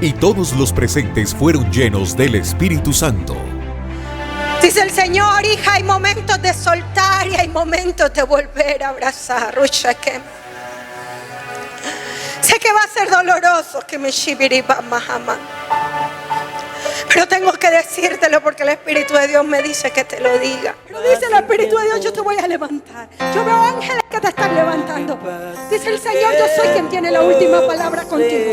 y todos los presentes fueron llenos del Espíritu Santo. Dice el Señor: hija, hay momentos de soltar y hay momentos de volver a abrazar. Sé que va a ser doloroso, que me shibiriba mahama, pero tengo que decírtelo porque el Espíritu de Dios me dice que te lo diga. Pero dice el Espíritu de Dios: yo te voy a levantar. Yo veo ángeles que te están levantando. Dice el Señor: yo soy quien tiene la última palabra contigo.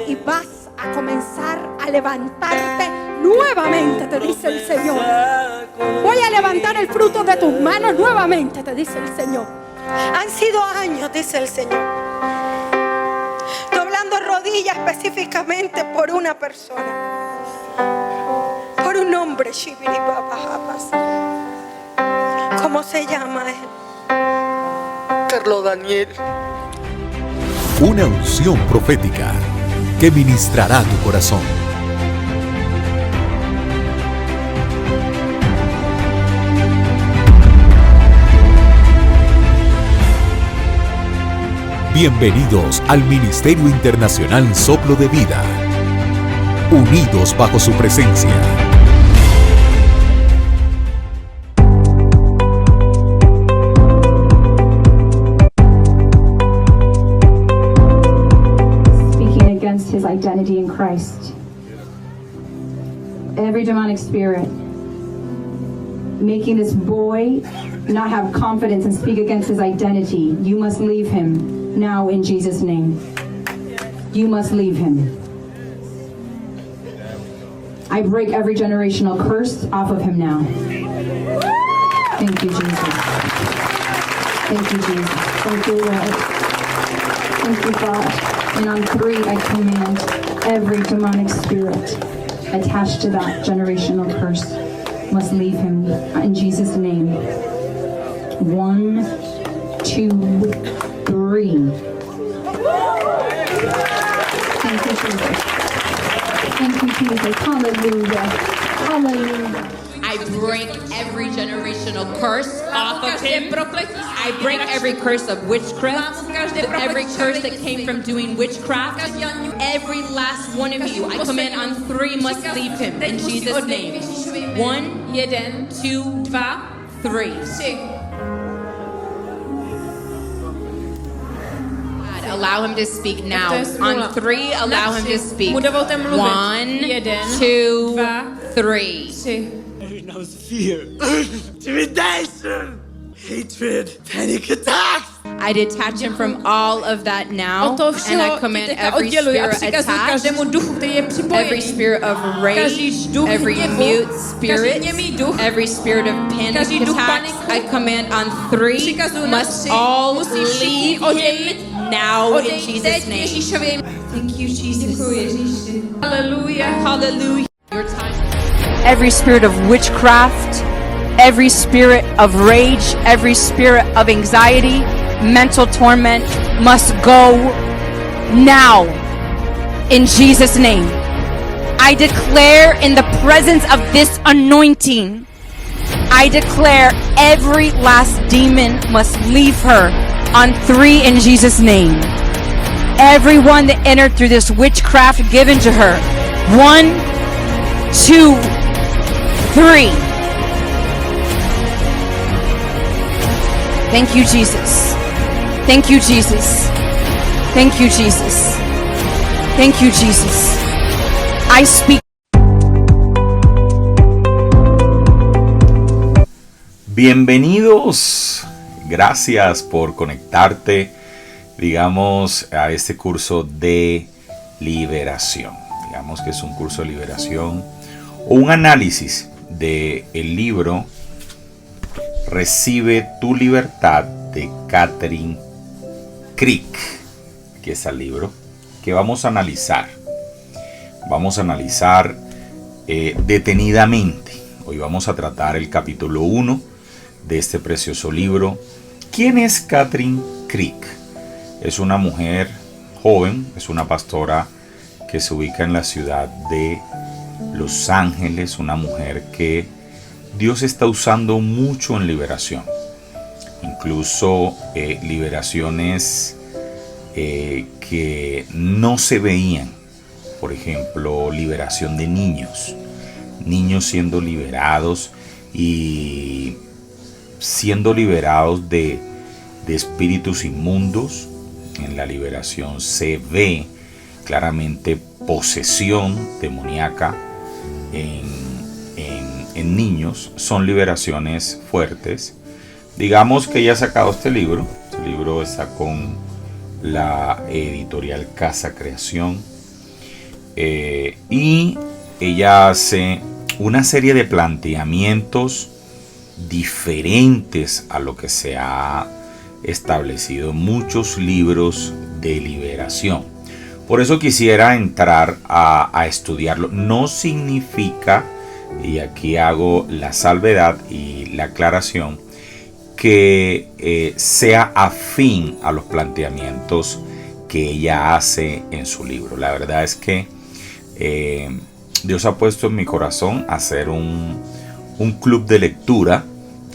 Y vas a comenzar a levantarte nuevamente, te dice el Señor. Voy a levantar el fruto de tus manos nuevamente, te dice el Señor. Han sido años, dice el Señor, doblando rodillas específicamente por una persona, por un hombre. ¿Cómo se llama él? Carlos Daniel. Una unción profética que ministrará tu corazón. Bienvenidos al Ministerio Internacional Soplo de Vida, unidos bajo su presencia. Speaking against his identity in Christ. Every demonic spirit making this boy not have confidence and speak against his identity, you must leave him now in Jesus' name. You must leave him. I break every generational curse off of him now. Thank you, Jesus. Thank you, Jesus. Thank you, Lord. Thank you, God. And on 3, I command every demonic spirit attached to that generational curse must leave him in Jesus' name. 1, 2, 3. Thank you, Jesus. Thank you, Jesus. Hallelujah. Hallelujah. I break every generational curse off of him. I break every curse of witchcraft, every curse that came from doing witchcraft. Every last one of you, I command on 3 must leave him in Jesus' name. 1, 2, 3. Allow him to speak now. On 3, allow him to speak. 1, 2, 3. He knows fear, intimidation, hatred, panic attacks. I detach him from all of that now, and I command every spirit attached, every spirit of rage, every mute spirit, every spirit of panic attacks. I command on 3 must all leave him now in Jesus' name. Thank you, Jesus. Hallelujah. Hallelujah. Your time. Every spirit of witchcraft, every spirit of rage, every spirit of anxiety, mental torment must go now in Jesus' name. I declare in the presence of this anointing, I declare every last demon must leave her on 3 in Jesus' name. Everyone that entered through this witchcraft given to her. 1, 2, 3. Thank you, Jesus. Thank you, Jesus. Thank you, Jesus. Thank you, Jesus. I speak. Bienvenidos. Gracias por conectarte, digamos, a este curso de liberación. Digamos que es un curso de liberación o un análisis del libro Recibe tu libertad de Catherine Crick. Aquí está el libro que vamos a analizar. Vamos a analizar detenidamente. Hoy vamos a tratar el capítulo 1 de este precioso libro. ¿Quién es Catherine Crick? Es una mujer joven, es una pastora que se ubica en la ciudad de Los Ángeles, una mujer que Dios está usando mucho en liberación, incluso liberaciones que no se veían por ejemplo, liberación de niños. Niños siendo liberados y siendo liberados de espíritus inmundos. En la liberación se ve claramente posesión demoníaca en niños. Son liberaciones fuertes. Digamos que ella ha sacado este libro. Este libro está con la editorial Casa Creación. Y ella hace una serie de planteamientos diferentes a lo que se ha establecido en muchos libros de liberación. Por eso quisiera entrar a estudiarlo. No significa, y aquí hago la salvedad y la aclaración, que sea afín a los planteamientos que ella hace en su libro. La verdad es que Dios ha puesto en mi corazón hacer un club de lectura,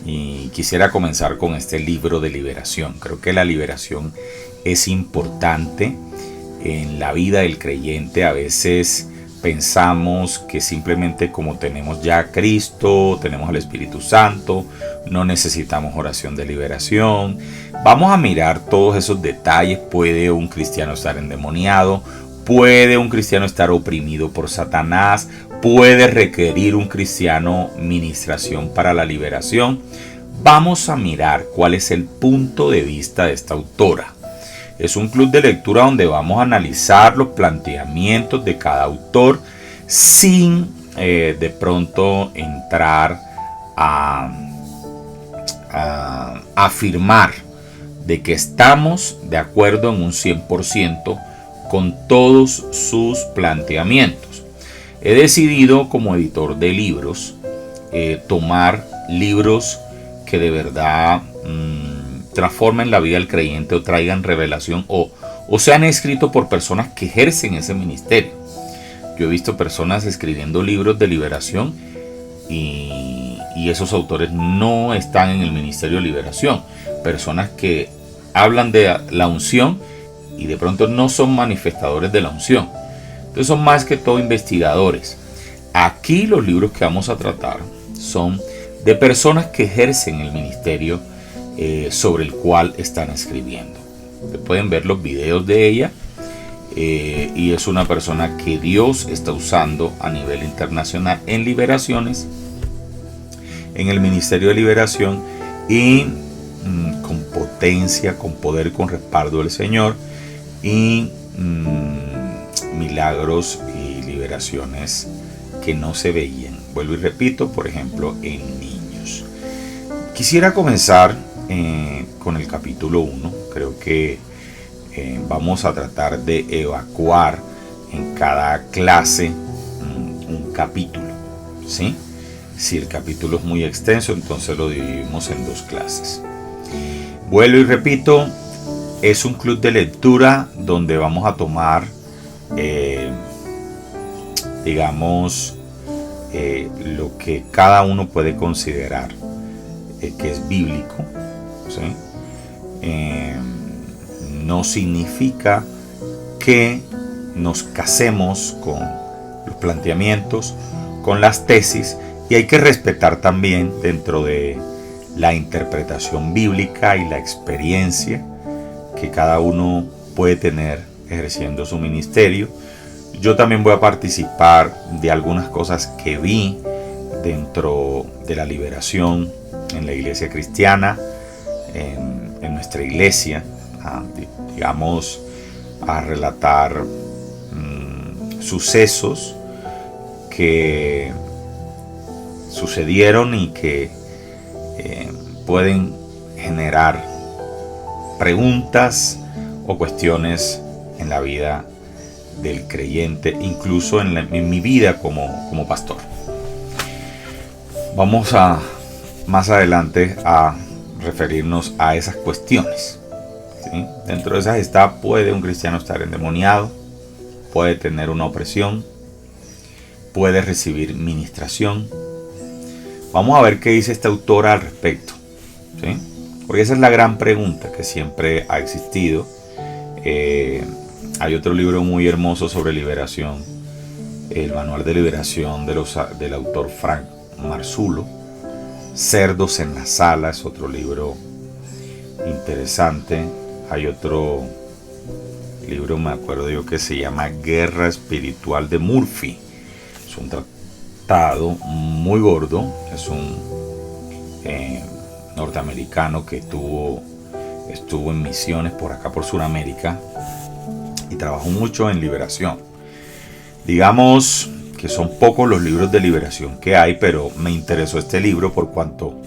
y quisiera comenzar con este libro de liberación. Creo que la liberación es importante en la vida del creyente. A veces pensamos que simplemente como tenemos ya a Cristo, tenemos al Espíritu Santo, no necesitamos oración de liberación. Vamos a mirar todos esos detalles. ¿Puede un cristiano estar endemoniado? ¿Puede un cristiano estar oprimido por Satanás? ¿Puede requerir un cristiano ministración para la liberación? Vamos a mirar cuál es el punto de vista de esta autora. Es un club de lectura donde vamos a analizar los planteamientos de cada autor sin de pronto entrar a afirmar de que estamos de acuerdo en un 100% con todos sus planteamientos. He decidido como editor de libros tomar libros que de verdad transformen la vida del creyente o traigan revelación o sean escritos por personas que ejercen ese ministerio. Yo he visto personas escribiendo libros de liberación y esos autores no están en el ministerio de liberación. Personas que hablan de la unción y de pronto no son manifestadores de la unción. Entonces son más que todo investigadores. Aquí los libros que vamos a tratar son de personas que ejercen el ministerio sobre el cual están escribiendo. Ustedes pueden ver los videos de ella y es una persona que Dios está usando a nivel internacional en liberaciones, en el ministerio de liberación y con potencia, con poder, con respaldo del Señor y milagros y liberaciones que no se veían. Vuelvo y repito, por ejemplo, en niños. Quisiera comenzar con el capítulo 1. Creo que vamos a tratar de evacuar en cada clase un capítulo, ¿sí? Si el capítulo es muy extenso, entonces lo dividimos en 2 clases. Vuelvo y repito, es un club de lectura donde vamos a tomar, digamos, lo que cada uno puede considerar que es bíblico, ¿sí? No significa que nos casemos con los planteamientos, con las tesis, y hay que respetar también dentro de la interpretación bíblica y la experiencia que cada uno puede tener ejerciendo su ministerio. Yo también voy a participar de algunas cosas que vi dentro de la liberación en la iglesia cristiana, en nuestra iglesia, digamos, a relatar sucesos que sucedieron y que pueden generar preguntas o cuestiones en la vida del creyente, incluso en mi vida como pastor. Vamos a más adelante a referirnos a esas cuestiones, ¿sí? Dentro de esas está: ¿puede un cristiano estar endemoniado? ¿Puede tener una opresión? ¿Puede recibir ministración? Vamos a ver qué dice esta autora al respecto, ¿sí? Porque esa es la gran pregunta que siempre ha existido. Hay otro libro muy hermoso sobre liberación el manual de liberación del autor Frank Marzulo. Cerdos en la sala es otro libro interesante. Hay otro libro, me acuerdo yo, que se llama Guerra Espiritual de Murphy. Es un tratado muy gordo. Es un norteamericano que estuvo en misiones por acá por Sudamérica y trabajó mucho en liberación. Digamos que son pocos los libros de liberación que hay, pero me interesó este libro por cuanto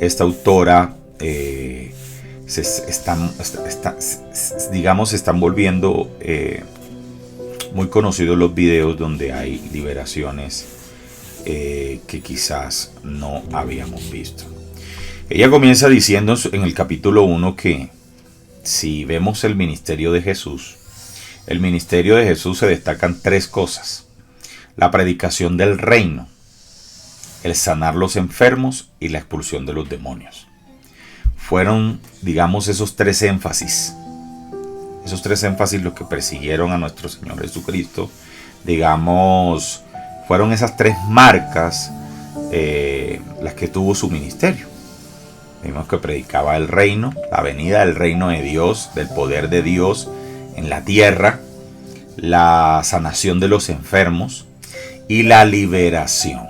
esta autora se están volviendo muy conocidos los videos donde hay liberaciones que quizás no habíamos visto. Ella comienza diciendo en el capítulo 1 que si vemos el ministerio de Jesús se destacan tres cosas: la predicación del reino, el sanar los enfermos y la expulsión de los demonios. Fueron, digamos, esos tres énfasis los que persiguieron a nuestro Señor Jesucristo. Digamos, fueron esas tres marcas las que tuvo su ministerio. Vimos que predicaba el reino, la venida del reino de Dios, del poder de Dios en la tierra, la sanación de los enfermos y la liberación.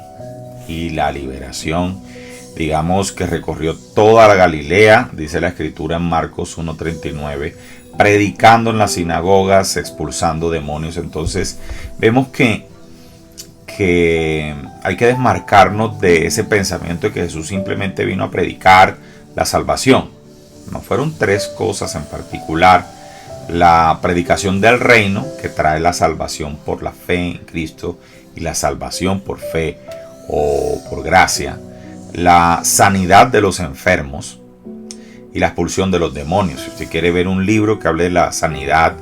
Digamos que recorrió toda la Galilea, dice la escritura en Marcos 1:39, predicando en las sinagogas, expulsando demonios. Entonces vemos que hay que desmarcarnos de ese pensamiento de que Jesús simplemente vino a predicar la salvación. No, fueron tres cosas en particular: la predicación del reino, que trae la salvación por la fe en Cristo y la salvación por fe o por gracia, la sanidad de los enfermos y la expulsión de los demonios. Si usted quiere ver un libro que hable de la sanidad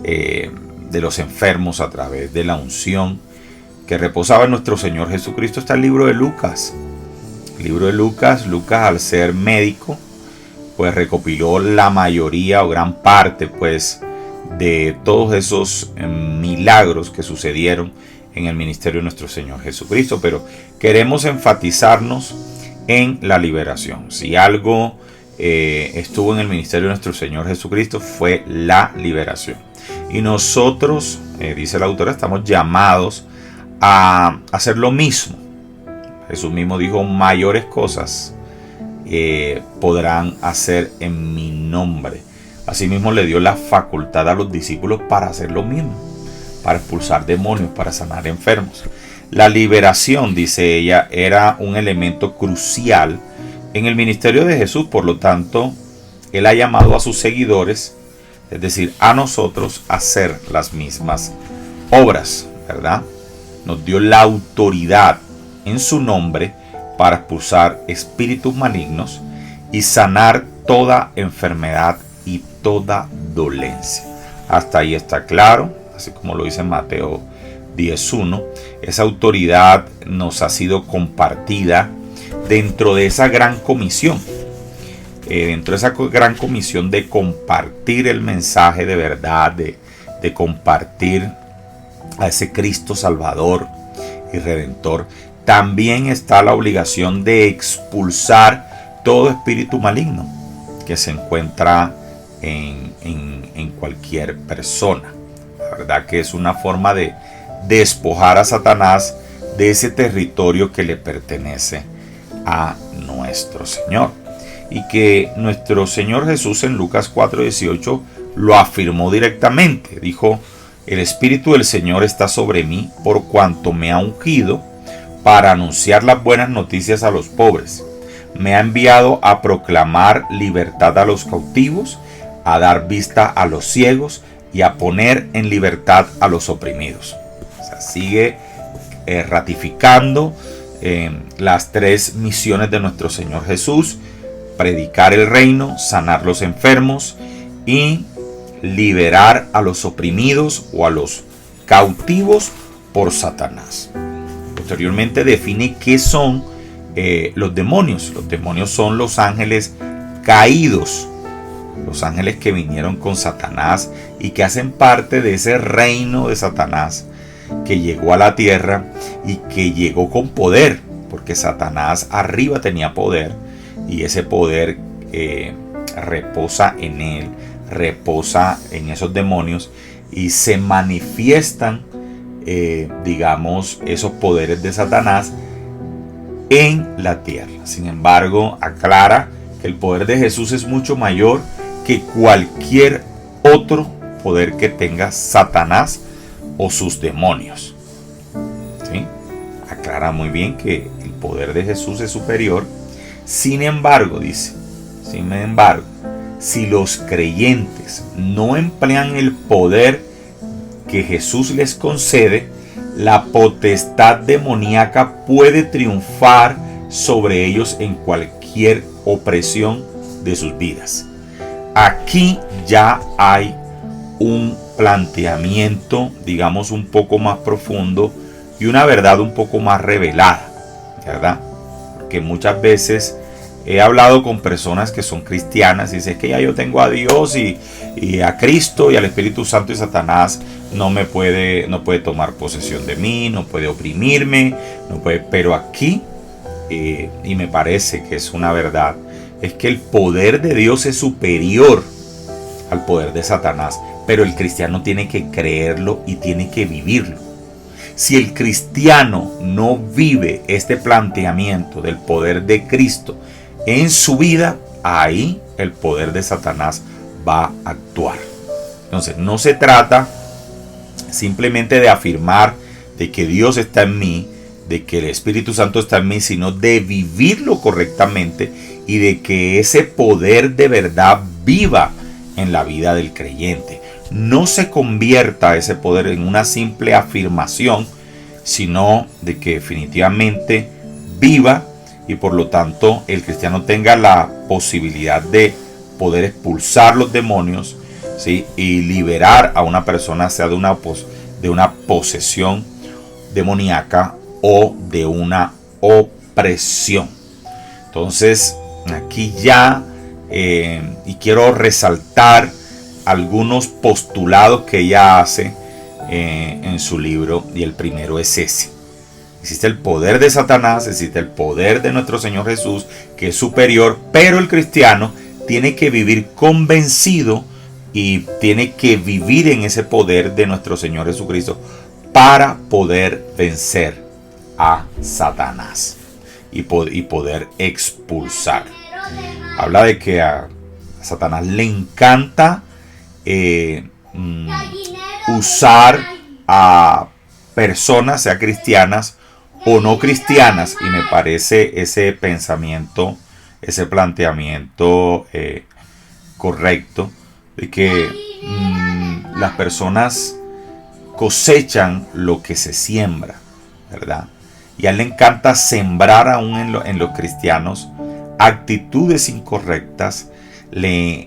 de los enfermos a través de la unción que reposaba en nuestro Señor Jesucristo, está el libro de Lucas. El libro de Lucas, al ser médico, pues recopiló la mayoría o gran parte pues de todos esos milagros que sucedieron en el ministerio de nuestro Señor Jesucristo. Pero queremos enfatizarnos en la liberación. Si algo estuvo en el ministerio de nuestro Señor Jesucristo, fue la liberación. Y nosotros, dice la autora, estamos llamados a hacer lo mismo. Jesús mismo dijo: mayores cosas podrán hacer en mi nombre. Asimismo le dio la facultad a los discípulos para hacer lo mismo, para expulsar demonios, para sanar enfermos. La liberación, dice ella, era un elemento crucial en el ministerio de Jesús. Por lo tanto, él ha llamado a sus seguidores, es decir, a nosotros, a hacer las mismas obras, ¿verdad? Nos dio la autoridad en su nombre para expulsar espíritus malignos y sanar toda enfermedad y toda dolencia. Hasta ahí está claro, así como lo dice en Mateo 10:1. Esa autoridad nos ha sido compartida dentro de esa gran comisión. Dentro de esa gran comisión de compartir el mensaje de verdad, de compartir a ese Cristo Salvador y Redentor, también está la obligación de expulsar todo espíritu maligno que se encuentra en cualquier persona. La verdad que es una forma de despojar a Satanás de ese territorio que le pertenece a nuestro Señor. Y que nuestro Señor Jesús en Lucas 4:18 lo afirmó directamente. Dijo: el Espíritu del Señor está sobre mí, por cuanto me ha ungido para anunciar las buenas noticias a los pobres. Me ha enviado a proclamar libertad a los cautivos, a dar vista a los ciegos y a poner en libertad a los oprimidos. O sea, sigue ratificando las tres misiones de nuestro Señor Jesús: predicar el reino, sanar los enfermos y liberar a los oprimidos o a los cautivos por Satanás. Posteriormente define qué son los demonios. Los demonios son los ángeles caídos, los ángeles que vinieron con Satanás y que hacen parte de ese reino de Satanás, que llegó a la tierra y que llegó con poder, porque Satanás arriba tenía poder y ese poder reposa en él, reposa en esos demonios y se manifiestan, digamos, esos poderes de Satanás en la tierra. Sin embargo, aclara que el poder de Jesús es mucho mayor que cualquier otro poder que tenga Satanás o sus demonios. ¿Sí? Aclara muy bien que el poder de Jesús es superior. Sin embargo, dice, si los creyentes no emplean el poder que Jesús les concede, la potestad demoníaca puede triunfar sobre ellos en cualquier opresión de sus vidas. Aquí ya hay un planteamiento, digamos, un poco más profundo y una verdad un poco más revelada, ¿verdad? Porque muchas veces he hablado con personas que son cristianas y dicen que ya yo tengo a Dios y a Cristo y al Espíritu Santo, y Satanás no puede tomar posesión de mí, no puede oprimirme, no puede. Pero aquí, y me parece que es una verdad, es que el poder de Dios es superior al poder de Satanás, pero el cristiano tiene que creerlo y tiene que vivirlo. Si el cristiano no vive este planteamiento del poder de Cristo en su vida, ahí el poder de Satanás va a actuar. Entonces, no se trata simplemente de afirmar de que Dios está en mí, de que el Espíritu Santo está en mí, sino de vivirlo correctamente y de que ese poder de verdad viva en la vida del creyente. No se convierta ese poder en una simple afirmación, sino de que definitivamente viva, y por lo tanto el cristiano tenga la posibilidad de poder expulsar los demonios, ¿sí? Y liberar a una persona, sea de una posesión demoníaca o de una opresión. Entonces aquí ya y quiero resaltar algunos postulados que ella hace en su libro, y el primero es ese. Existe el poder de Satanás, existe el poder de nuestro Señor Jesús, que es superior, pero el cristiano tiene que vivir convencido y tiene que vivir en ese poder de nuestro Señor Jesucristo para poder vencer a Satanás y poder expulsar. Habla de que a Satanás le encanta usar a personas, sea cristianas o no cristianas, y me parece ese pensamiento, ese planteamiento correcto, de que las personas cosechan lo que se siembra, ¿verdad? Y a él le encanta sembrar aún en los cristianos actitudes incorrectas.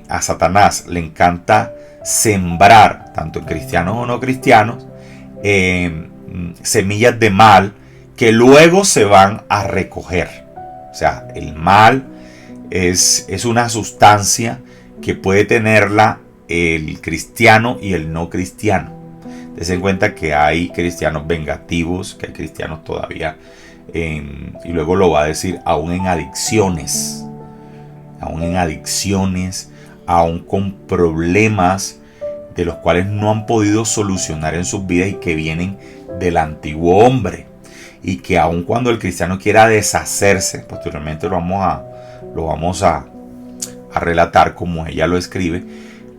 A Satanás le encanta sembrar, tanto en cristianos o no cristianos, semillas de mal que luego se van a recoger. O sea, el mal es una sustancia que puede tenerla el cristiano y el no cristiano. Tense en cuenta que hay cristianos vengativos, que hay cristianos todavía, y luego lo va a decir, aún en adicciones, aún con problemas de los cuales no han podido solucionar en sus vidas y que vienen del antiguo hombre, y que aun cuando el cristiano quiera deshacerse, posteriormente lo vamos a relatar como ella lo escribe,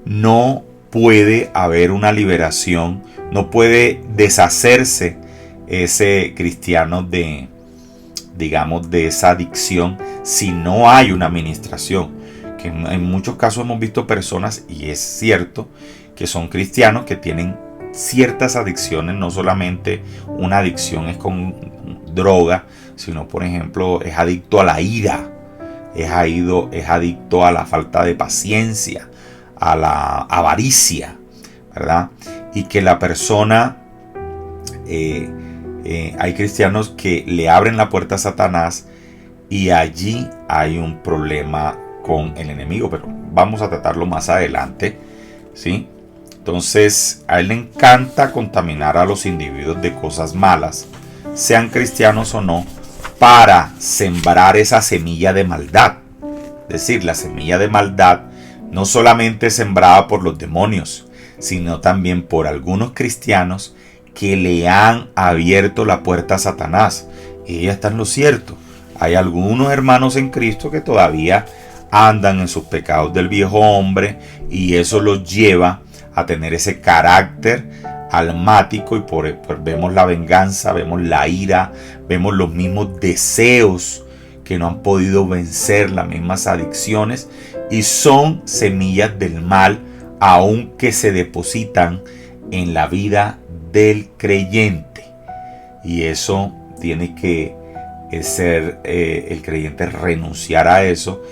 no puede haber una liberación, no puede deshacerse ese cristiano de esa adicción si no hay una administración. Que en muchos casos hemos visto personas, y es cierto, que son cristianos que tienen ciertas adicciones. No solamente una adicción es con droga, sino, por ejemplo, es adicto a la ira, es adicto a la falta de paciencia, a la avaricia, ¿verdad? Y que la persona, hay cristianos que le abren la puerta a Satanás, y allí hay un problema con el enemigo, pero vamos a tratarlo más adelante, ¿sí? Entonces a él le encanta contaminar a los individuos de cosas malas, sean cristianos o no, para sembrar esa semilla de maldad. Es decir, la semilla de maldad no solamente es sembrada por los demonios, sino también por algunos cristianos que le han abierto la puerta a Satanás. Y ella está en lo cierto. Hay algunos hermanos en Cristo que todavía andan en sus pecados del viejo hombre, y eso los lleva a tener ese carácter almático, y vemos la venganza, vemos la ira, vemos los mismos deseos que no han podido vencer, las mismas adicciones, y son semillas del mal, aunque se depositan en la vida del creyente. Y eso tiene que ser el creyente renunciar a eso,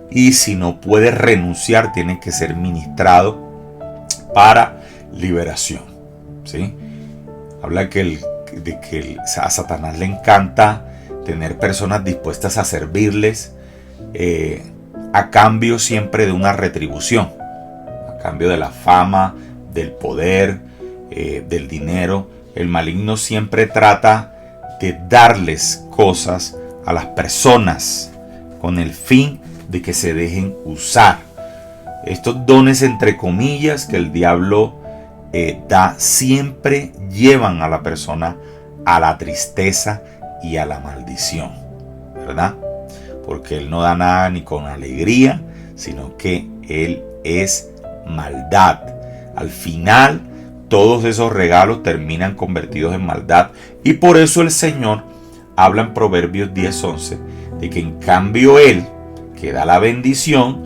y si no puede renunciar, tiene que ser ministrado para liberación, ¿sí? Habla de que a Satanás le encanta tener personas dispuestas a servirles a cambio siempre de una retribución, a cambio de la fama, del poder, del dinero. El maligno siempre trata de darles cosas a las personas con el fin de que se dejen usar. Estos dones, entre comillas, que el diablo da, siempre llevan a la persona a la tristeza y a la maldición, ¿verdad? Porque él no da nada ni con alegría, sino que él es maldad. Al final, todos esos regalos terminan convertidos en maldad, y por eso el Señor habla en Proverbios 10:11 de que en cambio él, que da la bendición,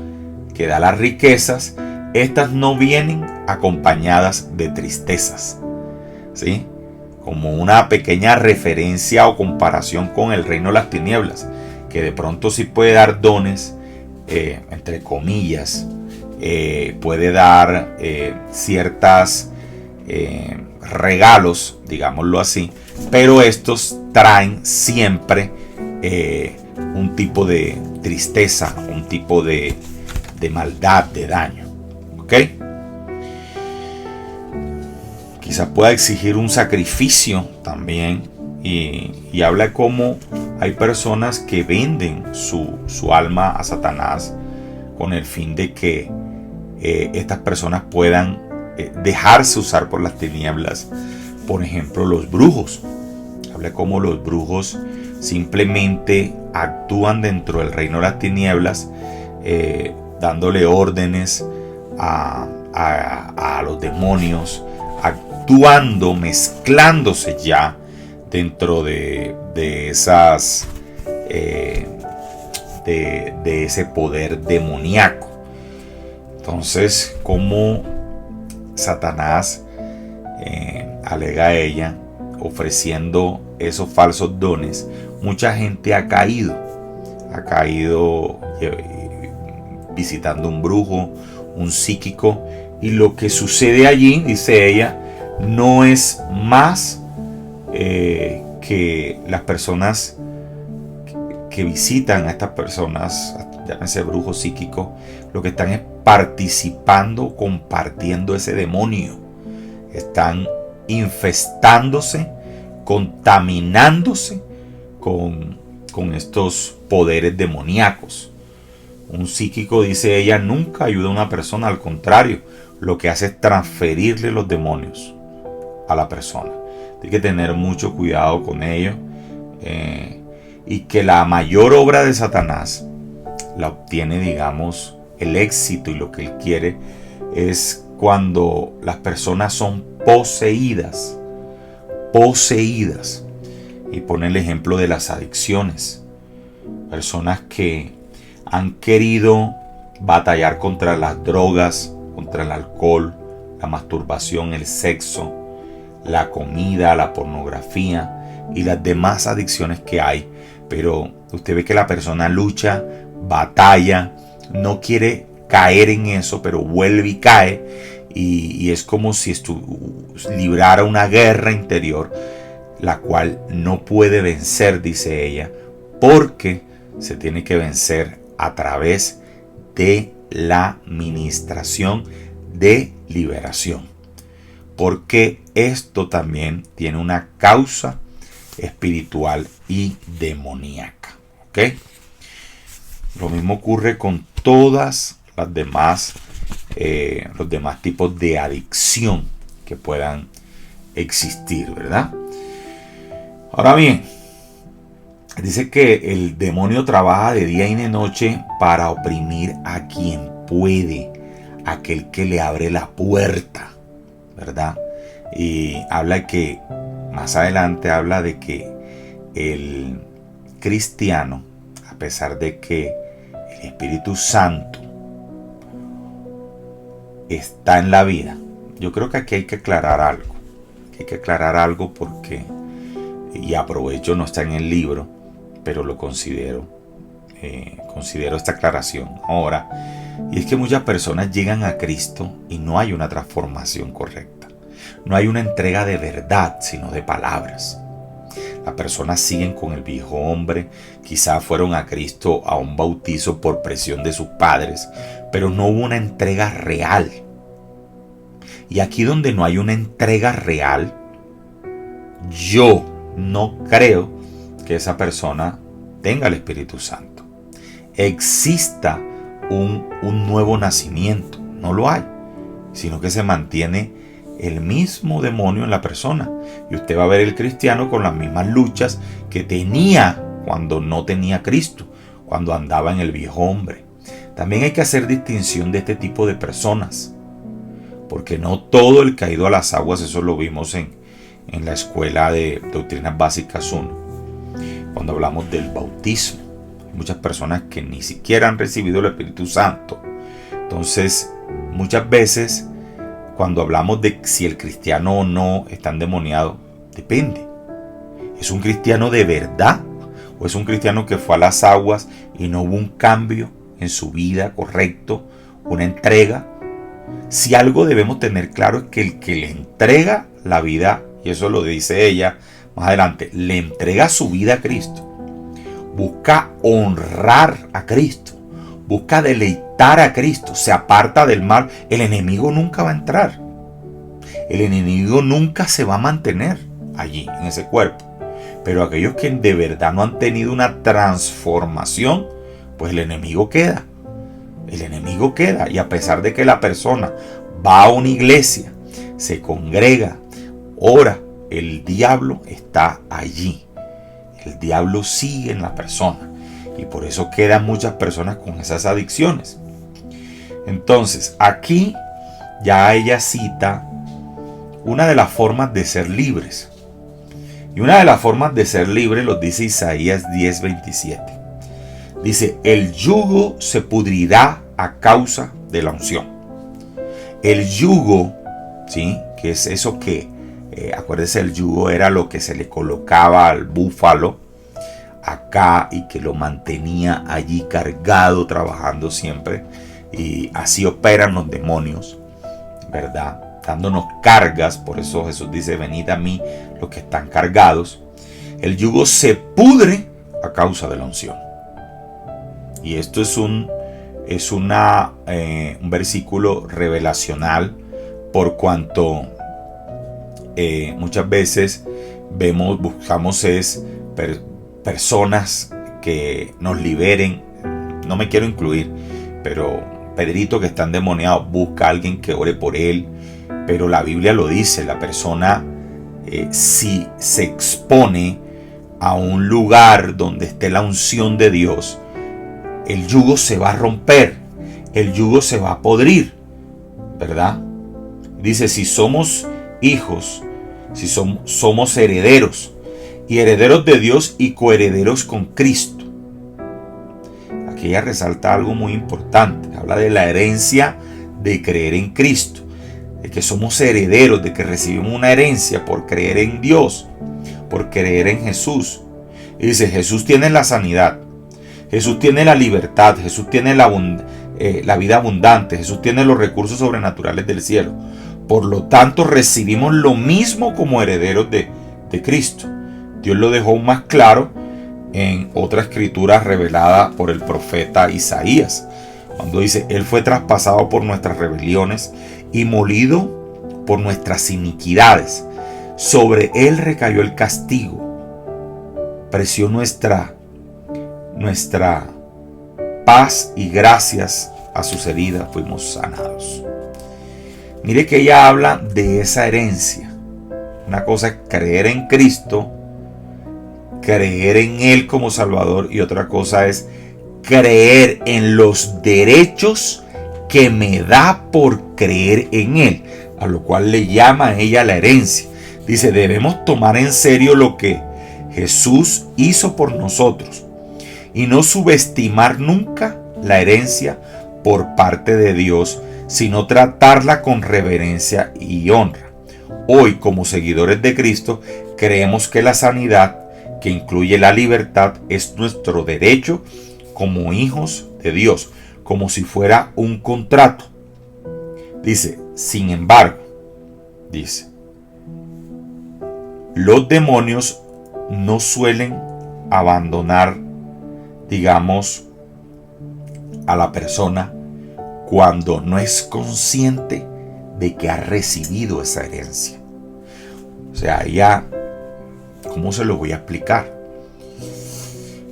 que da las riquezas, estas no vienen acompañadas de tristezas, ¿sí? Como una pequeña referencia o comparación con el reino de las tinieblas, que de pronto sí puede dar dones, entre comillas, puede dar ciertas regalos, digámoslo así, pero estos traen siempre un tipo de tristeza, un tipo de maldad, de daño. ¿Ok? Quizás pueda exigir un sacrificio también, y habla de cómo hay personas que venden su alma a Satanás con el fin de que estas personas puedan dejarse usar por las tinieblas. Por ejemplo, los brujos. Habla de cómo los brujos simplemente actúan dentro del reino de las tinieblas, dándole órdenes a los demonios, actuando, mezclándose ya dentro de esas de ese poder demoníaco. Entonces, como Satanás alega a ella, ofreciendo esos falsos dones, mucha gente ha caído visitando un brujo, un psíquico, y lo que sucede allí, dice ella, no es más que las personas que visitan a estas personas, llámese brujo psíquico, lo que están es participando, compartiendo ese demonio. Están infestándose, contaminándose con estos poderes demoníacos. Un psíquico, dice ella, nunca ayuda a una persona, al contrario, lo que hace es transferirle los demonios a la persona. Hay que tener mucho cuidado con ello, y que la mayor obra de Satanás la obtiene, digamos, el éxito, y lo que él quiere es cuando las personas son poseídas, y pone el ejemplo de las adicciones. Personas que han querido batallar contra las drogas, contra el alcohol, la masturbación, el sexo, la comida, la pornografía y las demás adicciones que hay. Pero usted ve que la persona lucha, batalla, no quiere caer en eso, pero vuelve y cae. Y es como si librara una guerra interior, la cual no puede vencer, dice ella, porque se tiene que vencer a través de la ministración de liberación. porque esto también tiene una causa espiritual y demoníaca. ¿Ok? Lo mismo ocurre con todas las demás, los demás tipos de adicción que puedan existir, ¿verdad? Ahora bien, dice que el demonio trabaja de día y de noche para oprimir a quien puede, aquel que le abre la puerta, ¿verdad? Y habla que, más adelante habla de que el cristiano, a pesar de que el Espíritu Santo está en la vida, yo creo que aquí hay que aclarar algo. Hay que aclarar algo porque, y aprovecho, no está en el libro, pero lo considero esta aclaración ahora. Y es que muchas personas llegan a Cristo y no hay una transformación correcta. No hay una entrega de verdad, sino de palabras. Las personas siguen con el viejo hombre, quizás fueron a Cristo a un bautizo por presión de sus padres, pero no hubo una entrega real. Y aquí donde no hay una entrega real, yo no creo que esa persona tenga el Espíritu Santo. Exista un nuevo nacimiento, no lo hay, sino que se mantiene el mismo demonio en la persona. Y usted va a ver el cristiano con las mismas luchas que tenía cuando no tenía Cristo, cuando andaba en el viejo hombre. También hay que hacer distinción de este tipo de personas, porque no todo el caído a las aguas, eso lo vimos en la escuela de Doctrinas Básicas 1, cuando hablamos del bautismo. Hay muchas personas que ni siquiera han recibido el Espíritu Santo. Entonces, muchas veces, cuando hablamos de si el cristiano o no está endemoniado, depende. ¿Es un cristiano de verdad? ¿O es un cristiano que fue a las aguas y no hubo un cambio en su vida correcto, una entrega? Si algo debemos tener claro es que el que le entrega la vida, y eso lo dice ella más adelante, le entrega su vida a Cristo, busca honrar a Cristo, busca deleitar a Cristo, se aparta del mal, el enemigo nunca va a entrar. El enemigo nunca se va a mantener allí, en ese cuerpo. Pero aquellos que de verdad no han tenido una transformación, pues el enemigo queda. El enemigo queda. Y a pesar de que la persona va a una iglesia, se congrega, ora, el diablo está allí. El diablo sigue en la persona. Y por eso quedan muchas personas con esas adicciones. Entonces, aquí ya ella cita una de las formas de ser libres. Y una de las formas de ser libre lo dice Isaías 10:27. Dice, el yugo se pudrirá a causa de la unción. El yugo, ¿sí? Que es eso que, acuérdese, el yugo era lo que se le colocaba al búfalo acá y que lo mantenía allí cargado, trabajando siempre. Y así operan los demonios, ¿verdad? Dándonos cargas. Por eso Jesús dice, venid a mí los que están cargados. El yugo se pudre a causa de la unción. Y esto es un versículo revelacional, por cuanto muchas veces buscamos personas que nos liberen. No me quiero incluir, pero Pedrito, que está endemoniado, busca a alguien que ore por él. Pero la Biblia lo dice, la persona si se expone a un lugar donde esté la unción de Dios, el yugo se va a romper, el yugo se va a podrir, ¿verdad? Dice, si somos hijos, si somos herederos, y herederos de Dios y coherederos con Cristo. Aquí ella resalta algo muy importante, habla de la herencia de creer en Cristo, de que somos herederos, de que recibimos una herencia por creer en Dios, por creer en Jesús. Y dice, Jesús tiene la sanidad, Jesús tiene la libertad, Jesús tiene la vida abundante, Jesús tiene los recursos sobrenaturales del cielo. Por lo tanto, recibimos lo mismo como herederos de Cristo. Dios lo dejó más claro en otra escritura revelada por el profeta Isaías, cuando dice, Él fue traspasado por nuestras rebeliones y molido por nuestras iniquidades. Sobre él recayó el castigo. Preció nuestra paz y gracias a sus heridas fuimos sanados. Mire que ella habla de esa herencia. Una cosa es creer en Cristo, creer en Él como Salvador, y otra cosa es creer en los derechos que me da por creer en Él, a lo cual le llama a ella la herencia. Dice, debemos tomar en serio lo que Jesús hizo por nosotros y no subestimar nunca la herencia por parte de Dios, sino tratarla con reverencia y honra. Hoy, como seguidores de Cristo, creemos que la sanidad, que incluye la libertad, es nuestro derecho como hijos de Dios, como si fuera un contrato. Dice, sin embargo, dice, los demonios no suelen abandonar, digamos, a la persona cuando no es consciente de que ha recibido esa herencia. O sea, ya, ¿cómo se lo voy a explicar?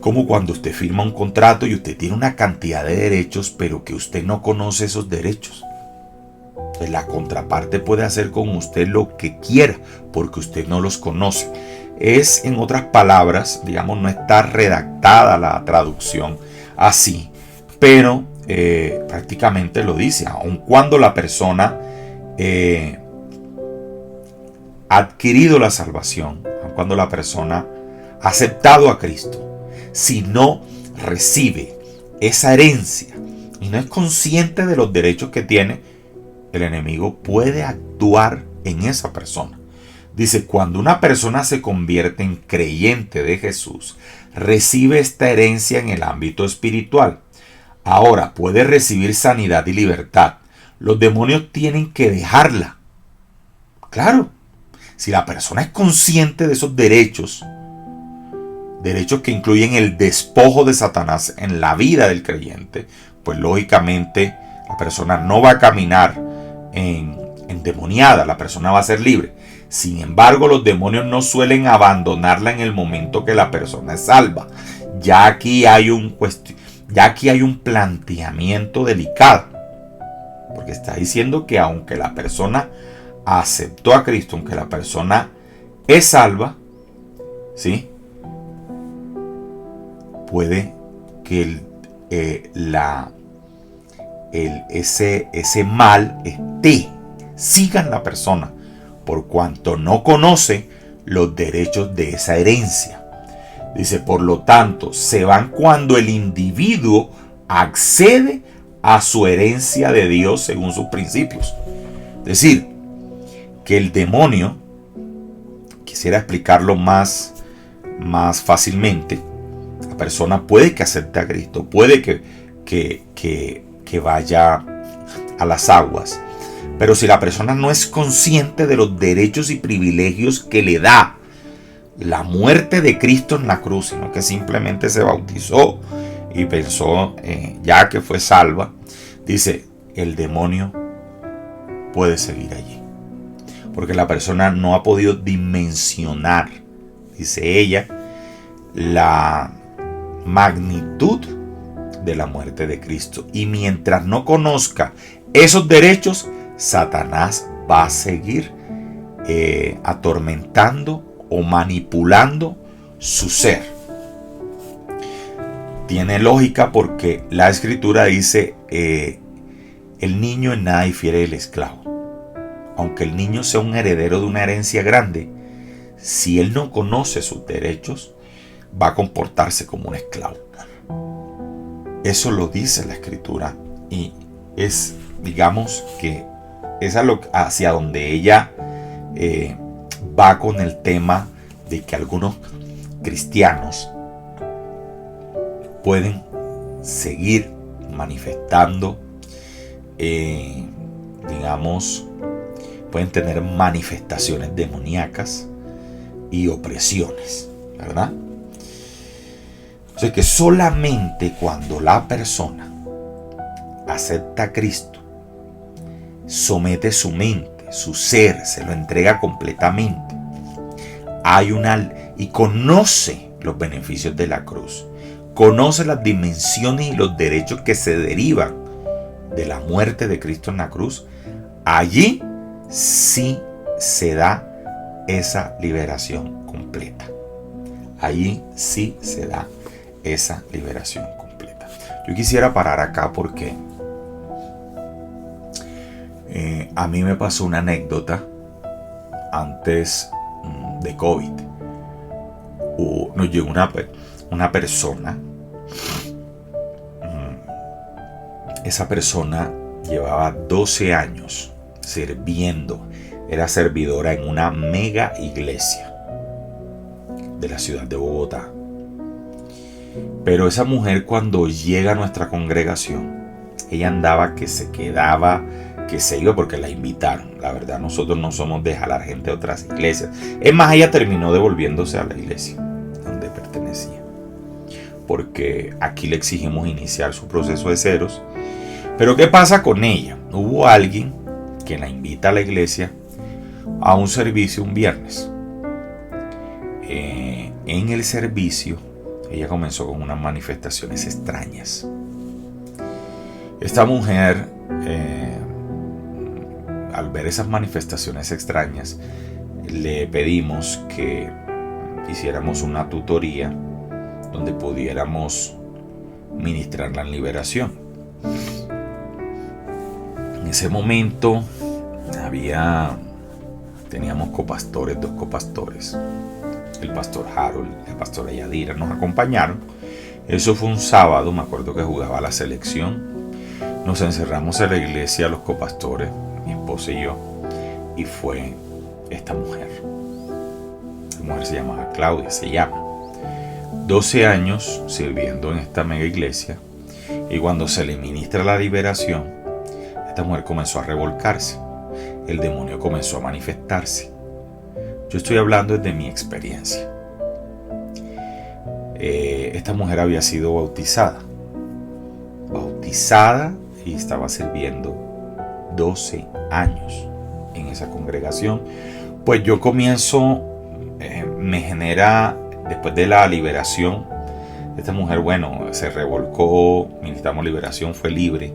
Como cuando usted firma un contrato y usted tiene una cantidad de derechos, pero que usted no conoce esos derechos. Pues la contraparte puede hacer con usted lo que quiera, porque usted no los conoce. Es, en otras palabras, digamos, no está redactada la traducción así, pero prácticamente lo dice, aun cuando la persona ha adquirido la salvación, aun cuando la persona ha aceptado a Cristo, si no recibe esa herencia y no es consciente de los derechos que tiene, el enemigo puede actuar en esa persona. Dice, cuando una persona se convierte en creyente de Jesús, recibe esta herencia en el ámbito espiritual. Ahora puede recibir sanidad y libertad. Los demonios tienen que dejarla. Claro, si la persona es consciente de esos derechos que incluyen el despojo de Satanás en la vida del creyente, pues lógicamente la persona no va a caminar endemoniada, la persona va a ser libre. Sin embargo, los demonios no suelen abandonarla en el momento que la persona es salva. Ya aquí hay un planteamiento delicado, porque está diciendo que aunque la persona aceptó a Cristo, aunque la persona es salva, ¿sí?, puede que ese mal siga en la persona, por cuanto no conoce los derechos de esa herencia. Dice, por lo tanto, se van cuando el individuo accede a su herencia de Dios según sus principios. Es decir, que el demonio, quisiera explicarlo más fácilmente, la persona puede que acepte a Cristo, puede que vaya a las aguas, pero si la persona no es consciente de los derechos y privilegios que le da la muerte de Cristo en la cruz, sino que simplemente se bautizó y pensó ya que fue salva, dice, el demonio puede seguir allí, porque la persona no ha podido dimensionar, dice ella, la magnitud de la muerte de Cristo. Y mientras no conozca esos derechos, Satanás va a seguir atormentando o manipulando su ser. Tiene lógica porque la escritura dice, el niño en nada difiere del esclavo. Aunque el niño sea un heredero de una herencia grande, si él no conoce sus derechos, va a comportarse como un esclavo. Eso lo dice la escritura y es, digamos, que es hacia donde ella va con el tema de que algunos cristianos pueden seguir manifestando, digamos, pueden tener manifestaciones demoníacas y opresiones, ¿verdad? O sea que solamente cuando la persona acepta a Cristo, somete su mente, su ser, se lo entrega completamente. Y conoce los beneficios de la cruz. Conoce las dimensiones y los derechos que se derivan de la muerte de Cristo en la cruz. Allí sí se da esa liberación completa. Allí sí se da esa liberación completa. Yo quisiera parar acá porque a mí me pasó una anécdota antes de COVID. Nos llegó una persona. Esa persona llevaba 12 años sirviendo. Era servidora en una mega iglesia de la ciudad de Bogotá. Pero esa mujer, cuando llega a nuestra congregación, ella andaba que se quedaba, que se iba porque la invitaron. La verdad, nosotros no somos de jalar gente de otras iglesias. Es más, ella terminó devolviéndose a la iglesia donde pertenecía, porque aquí le exigimos iniciar su proceso de ceros. Pero ¿qué pasa con ella? Hubo alguien que la invita a la iglesia a un servicio un viernes. En el servicio ella comenzó con unas manifestaciones extrañas. Esta mujer, al ver esas manifestaciones extrañas, le pedimos que hiciéramos una tutoría donde pudiéramos ministrar la liberación. En ese momento teníamos copastores, 2 copastores. El pastor Harold y la pastora Yadira nos acompañaron. Eso fue un sábado, me acuerdo que jugaba la selección. Nos encerramos en la iglesia, los copastores, mi esposa y yo, y fue esta mujer. La mujer se llamaba Claudia, 12 años sirviendo en esta mega iglesia, y cuando se le ministra la liberación, esta mujer comenzó a revolcarse. El demonio comenzó a manifestarse. Yo estoy hablando desde mi experiencia. Esta mujer había sido bautizada y estaba sirviendo 12 años en esa congregación. Pues yo comienzo, me genera, después de la liberación, esta mujer, se revolcó, ministramos liberación, fue libre.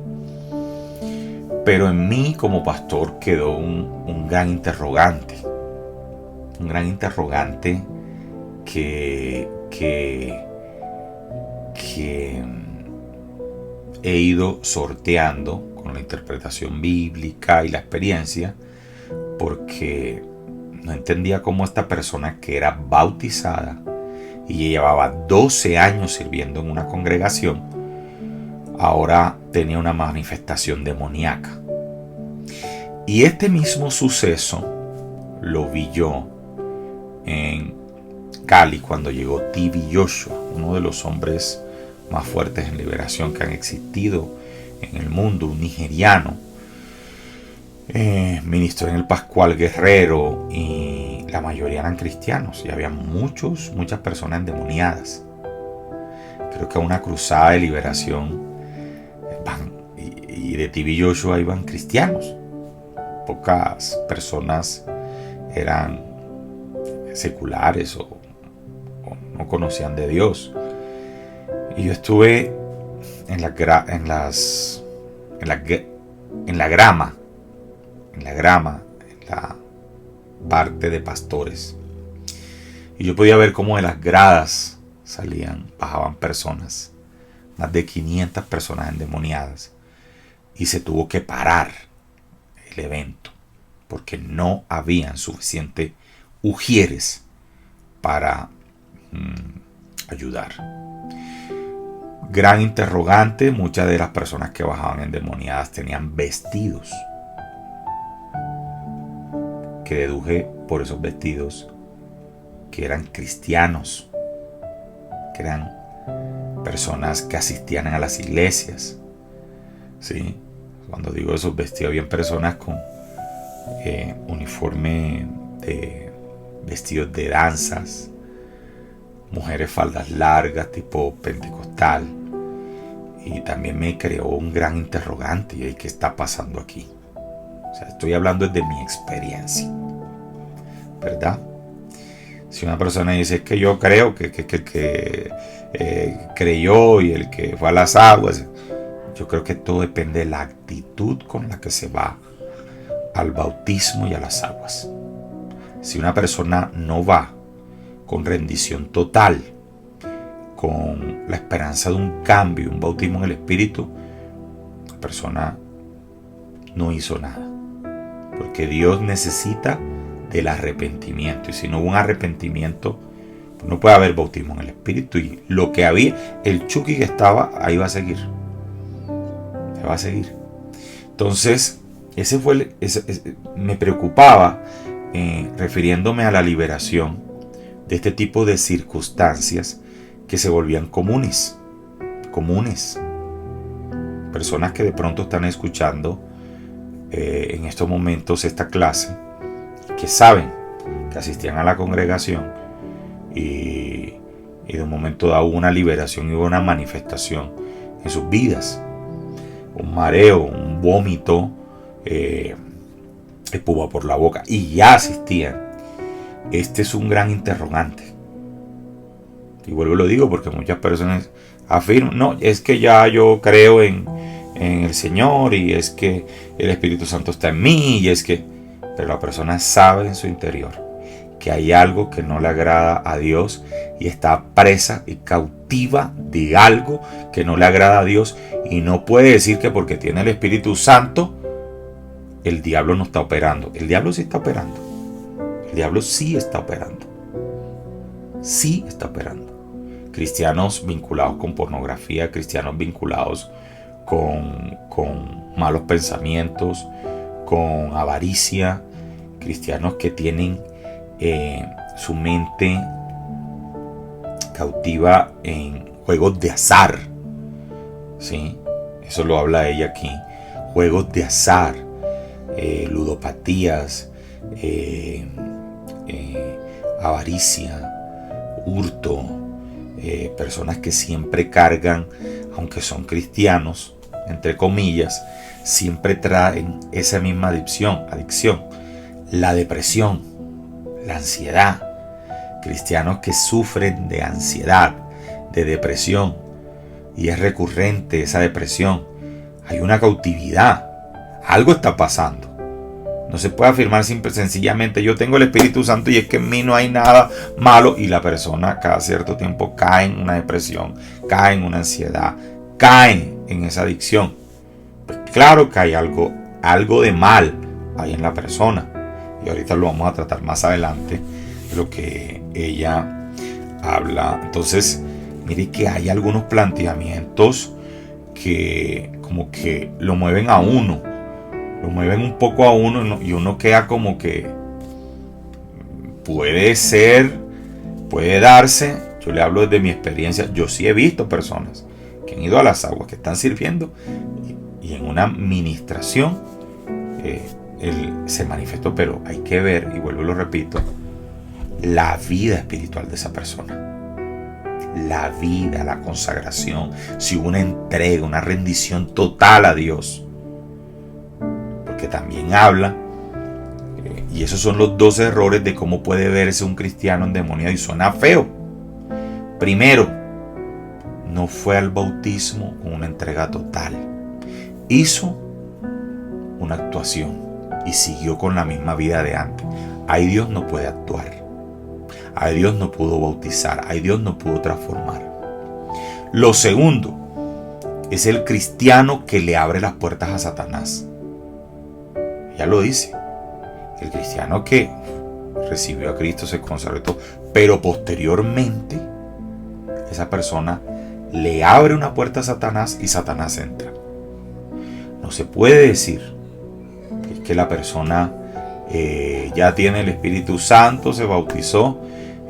Pero en mí como pastor quedó un gran interrogante. Un gran interrogante que he ido sorteando con la interpretación bíblica y la experiencia, porque no entendía cómo esta persona que era bautizada y llevaba 12 años sirviendo en una congregación, ahora tenía una manifestación demoníaca. Y este mismo suceso lo vi yo en Cali cuando llegó TV Joshua, uno de los hombres más fuertes en liberación que han existido en el mundo, un nigeriano. Ministró en el Pascual Guerrero y la mayoría eran cristianos y había muchas personas endemoniadas. Creo que a una cruzada de liberación y de TV Joshua iban cristianos. Pocas personas eran seculares o no conocían de Dios. Y yo estuve en la grama, en la parte de pastores. Y yo podía ver cómo de las gradas bajaban personas, más de 500 personas endemoniadas. Y se tuvo que parar el evento porque no habían suficiente ujieres para ayudar. Gran interrogante, muchas de las personas que bajaban endemoniadas tenían vestidos, que deduje por esos vestidos que eran cristianos, que eran personas que asistían a las iglesias. ¿Sí? Cuando digo esos vestidos, habían personas con uniforme de vestidos de danzas, mujeres faldas largas tipo pentecostal, y también me creó un gran interrogante. ¿Y qué está pasando aquí? O sea, estoy hablando de mi experiencia, ¿verdad? Si una persona dice que yo creo que creyó y el que fue a las aguas, yo creo que todo depende de la actitud con la que se va al bautismo y a las aguas. Si una persona no va con rendición total, con la esperanza de un cambio, un bautismo en el Espíritu, la persona no hizo nada. Porque Dios necesita del arrepentimiento. Y si no hubo un arrepentimiento, pues no puede haber bautismo en el Espíritu. Y lo que había, el Chucky que estaba, ahí va a seguir. Se va a seguir. Entonces, me preocupaba, refiriéndome a la liberación de este tipo de circunstancias que se volvían comunes. Personas que de pronto están escuchando en estos momentos esta clase, que saben que asistían a la congregación y de un momento dado hubo una liberación y hubo una manifestación en sus vidas, un mareo, un vómito, espuma por la boca, y ya asistían. Este es un gran interrogante, y vuelvo y lo digo porque muchas personas afirman, no, es que ya yo creo en el Señor, y es que el Espíritu Santo está en mí, y es que, pero la persona sabe en su interior que hay algo que no le agrada a Dios y está presa y cautiva de algo que no le agrada a Dios, y no puede decir que porque tiene el Espíritu Santo el diablo no está operando. El diablo sí está operando. El diablo sí está operando. Sí está operando. Cristianos vinculados con pornografía, cristianos vinculados con malos pensamientos, con avaricia, cristianos que tienen su mente cautiva en juegos de azar, ¿sí? Eso lo habla ella aquí. Juegos de azar, ludopatías, avaricia, hurto, personas que siempre cargan, aunque son cristianos, entre comillas, siempre traen esa misma adicción, la depresión, la ansiedad. Cristianos que sufren de ansiedad, de depresión, y es recurrente esa depresión. Hay una cautividad, algo está pasando. No se puede afirmar sencillamente yo tengo el Espíritu Santo y es que en mí no hay nada malo, y la persona cada cierto tiempo cae en una depresión, cae en una ansiedad, cae en esa adicción. Pues claro que hay algo de mal ahí en la persona, y ahorita lo vamos a tratar más adelante, de lo que ella habla. Entonces, mire que hay algunos planteamientos que como que lo mueven a uno, lo mueven un poco a uno, y uno queda como que puede ser, puede darse. Yo le hablo desde mi experiencia. Yo sí he visto personas que han ido a las aguas, que están sirviendo, y en una ministración él se manifestó, pero hay que ver, y vuelvo y lo repito, la vida espiritual de esa persona. La vida, la consagración, si hubo una entrega, una rendición total a Dios. Porque también habla, y esos son los dos errores de cómo puede verse un cristiano endemoniado, y suena feo. Primero, no fue al bautismo con una entrega total. Hizo una actuación y siguió con la misma vida de antes. Ahí Dios no puede actuar. Ahí Dios no pudo bautizar. Ahí Dios no pudo transformar. Lo segundo es el cristiano que le abre las puertas a Satanás. Ya lo dice. El cristiano que recibió a Cristo, se consagró todo, pero posteriormente esa persona le abre una puerta a Satanás y Satanás entra. No se puede decir que la persona ya tiene el Espíritu Santo, se bautizó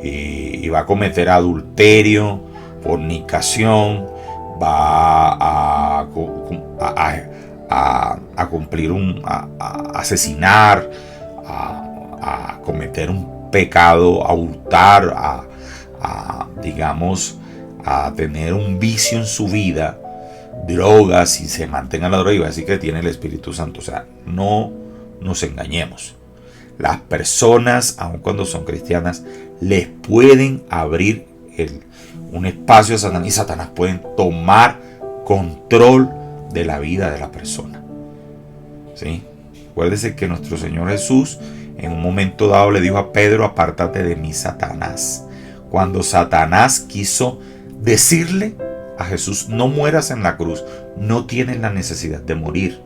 y va a cometer adulterio, fornicación, va a cumplir a asesinar, a cometer un pecado, a hurtar, digamos, a tener un vicio en su vida, drogas, y se mantenga la droga, y va a decir que tiene el Espíritu Santo. O sea, no nos engañemos. Las personas, aun cuando son cristianas, les pueden abrir un espacio a Satanás y Satanás pueden tomar control de la vida de la persona. ¿Sí? Acuérdese que nuestro Señor Jesús en un momento dado le dijo a Pedro: apártate de mí, Satanás. Cuando Satanás quiso decirle a Jesús: no mueras en la cruz, no tienes la necesidad de morir.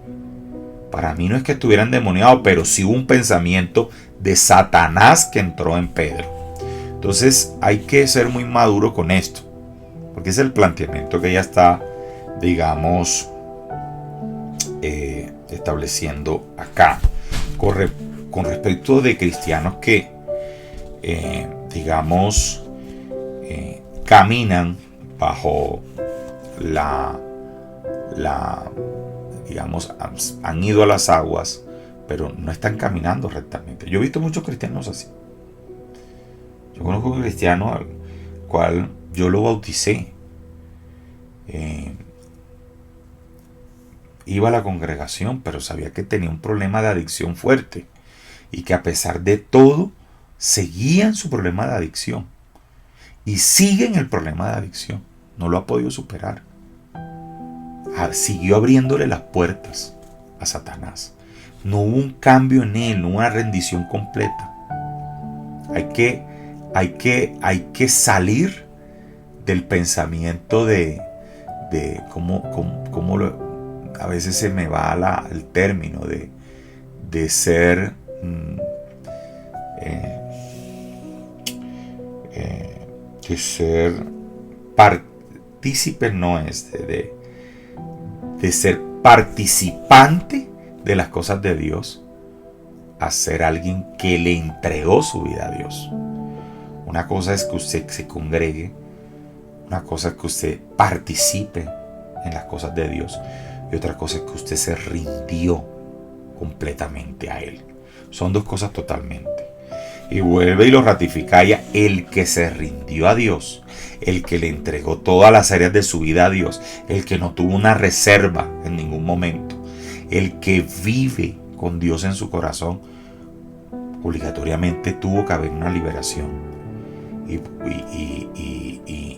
Para mí no es que estuviera endemoniado, pero sí hubo un pensamiento de Satanás que entró en Pedro. Entonces hay que ser muy maduro con esto, porque es el planteamiento que ella está, digamos, estableciendo acá con respecto de cristianos que digamos caminan bajo digamos, han ido a las aguas, pero no están caminando rectamente. Yo he visto muchos cristianos así. Yo conozco un cristiano al cual yo lo bauticé. Iba a la congregación, pero sabía que tenía un problema de adicción fuerte y que a pesar de todo seguía en su problema de adicción y sigue en el problema de adicción. No lo ha podido superar. Siguió abriéndole las puertas a Satanás. No hubo un cambio en él, no hubo una rendición completa. Hay que salir del pensamiento de cómo a veces se me va el término de ser partícipe, no es de ser participante de las cosas de Dios, a ser alguien que le entregó su vida a Dios. Una cosa es que usted se congregue, una cosa es que usted participe en las cosas de Dios, y otra cosa es que usted se rindió completamente a Él. Son dos cosas totalmente. Y vuelve y lo ratifica ella: el que se rindió a Dios, el que le entregó todas las áreas de su vida a Dios, el que no tuvo una reserva en ningún momento, el que vive con Dios en su corazón, obligatoriamente tuvo que haber una liberación.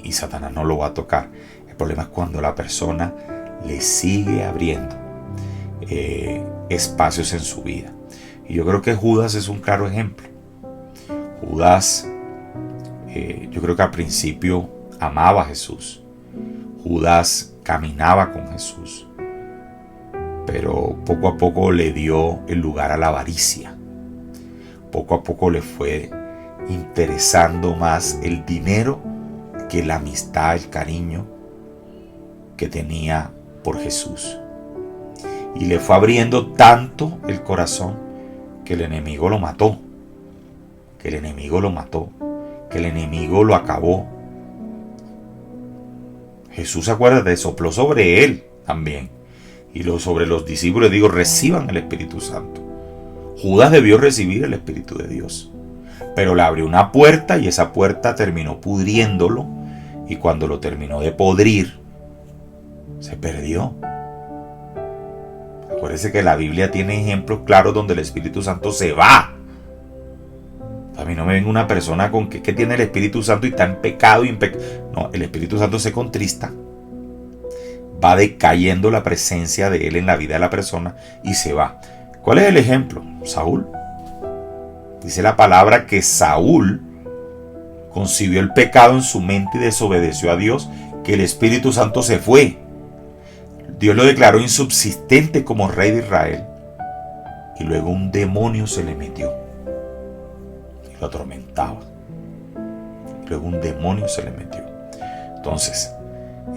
Y Satanás no lo va a tocar. El problema es cuando la persona le sigue abriendo espacios en su vida. Y yo creo que Judas es un claro ejemplo. Judas, yo creo que al principio amaba a Jesús. Judas caminaba con Jesús. Pero poco a poco le dio el lugar a la avaricia. Poco a poco le fue interesando más el dinero que la amistad, el cariño que tenía por Jesús. Y le fue abriendo tanto el corazón que el enemigo lo mató. Que el enemigo lo mató. Que el enemigo lo acabó. Jesús, acuérdate, sopló sobre él también. Y sobre los discípulos digo: reciban el Espíritu Santo. Judas debió recibir el Espíritu de Dios, pero le abrió una puerta y esa puerta terminó pudriéndolo, y cuando lo terminó de podrir, se perdió. Acuérdense que la Biblia tiene ejemplos claros donde el Espíritu Santo se va. A mí no me venga una persona con que tiene el Espíritu Santo y está en pecado. No, el Espíritu Santo se contrista. Va decayendo la presencia de Él en la vida de la persona y se va. ¿Cuál es el ejemplo? Saúl. Dice la palabra que Saúl concibió el pecado en su mente y desobedeció a Dios, que el Espíritu Santo se fue. Dios lo declaró insubsistente como rey de Israel. Y luego un demonio se le metió y lo atormentaba. Luego un demonio se le metió. Entonces,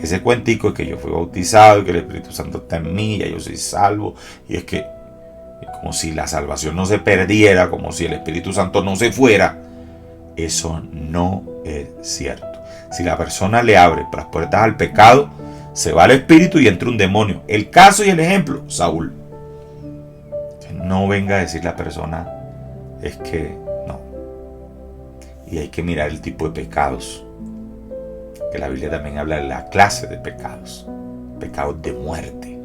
ese cuentico de que yo fui bautizado y que el Espíritu Santo está en mí, ya yo soy salvo, y es que como si la salvación no se perdiera, como si el Espíritu Santo no se fuera, eso no es cierto. Si la persona le abre las puertas al pecado, se va el Espíritu y entra un demonio. El caso y el ejemplo, Saúl. No venga a decir la persona, es que no. Y hay que mirar el tipo de pecados, que la Biblia también habla de la clase de pecados. Pecados de muerte.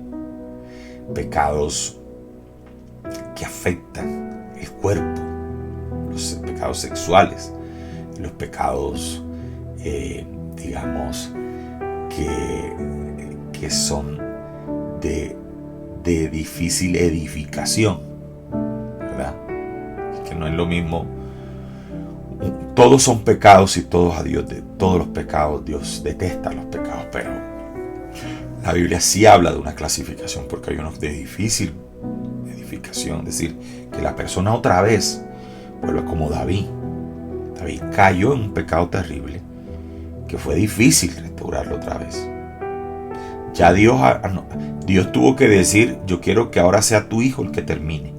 Pecados que afectan el cuerpo, los pecados sexuales, los pecados, digamos, que son de difícil edificación, ¿verdad? Que no es lo mismo. Todos son pecados y todos los pecados Dios detesta los pecados, pero la Biblia sí habla de una clasificación, porque hay unos de difícil edificación, es decir, que la persona otra vez vuelve como David. David cayó en un pecado terrible que fue difícil restaurarlo otra vez. Ya Dios tuvo que decir: yo quiero que ahora sea tu hijo el que termine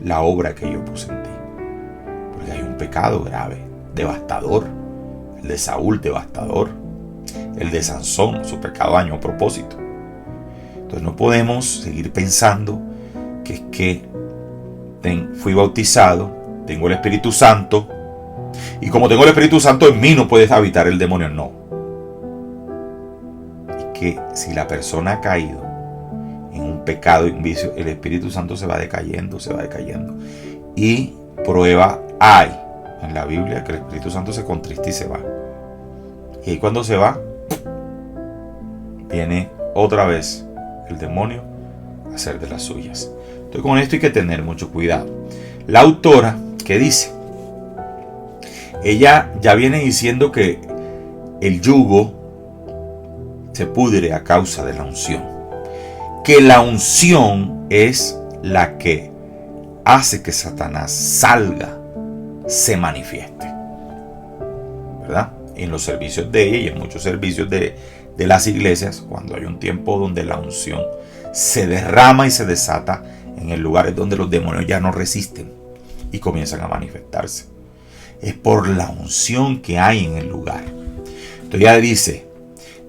la obra que yo puse en ti, porque hay un pecado grave, devastador. El de Saúl, devastador. El de Sansón, su pecado dañó propósito. Entonces no podemos seguir pensando que es que fui bautizado, tengo el Espíritu Santo, y como tengo el Espíritu Santo en mí no puede habitar el demonio. No. Es que si la persona ha caído en un pecado y un vicio, el Espíritu Santo se va decayendo. Y prueba hay en la Biblia que el Espíritu Santo se contrista y se va. Y ahí cuando se va, viene otra vez el demonio a hacer de las suyas. Entonces con esto hay que tener mucho cuidado. La autora, ¿qué dice? Ella ya viene diciendo que el yugo se pudre a causa de la unción. Que la unción es la que hace que Satanás salga, se manifieste, ¿verdad? En los servicios de ella y en muchos servicios de las iglesias, cuando hay un tiempo donde la unción se derrama y se desata en el lugar donde los demonios ya no resisten y comienzan a manifestarse. Es por la unción que hay en el lugar. Entonces ella dice: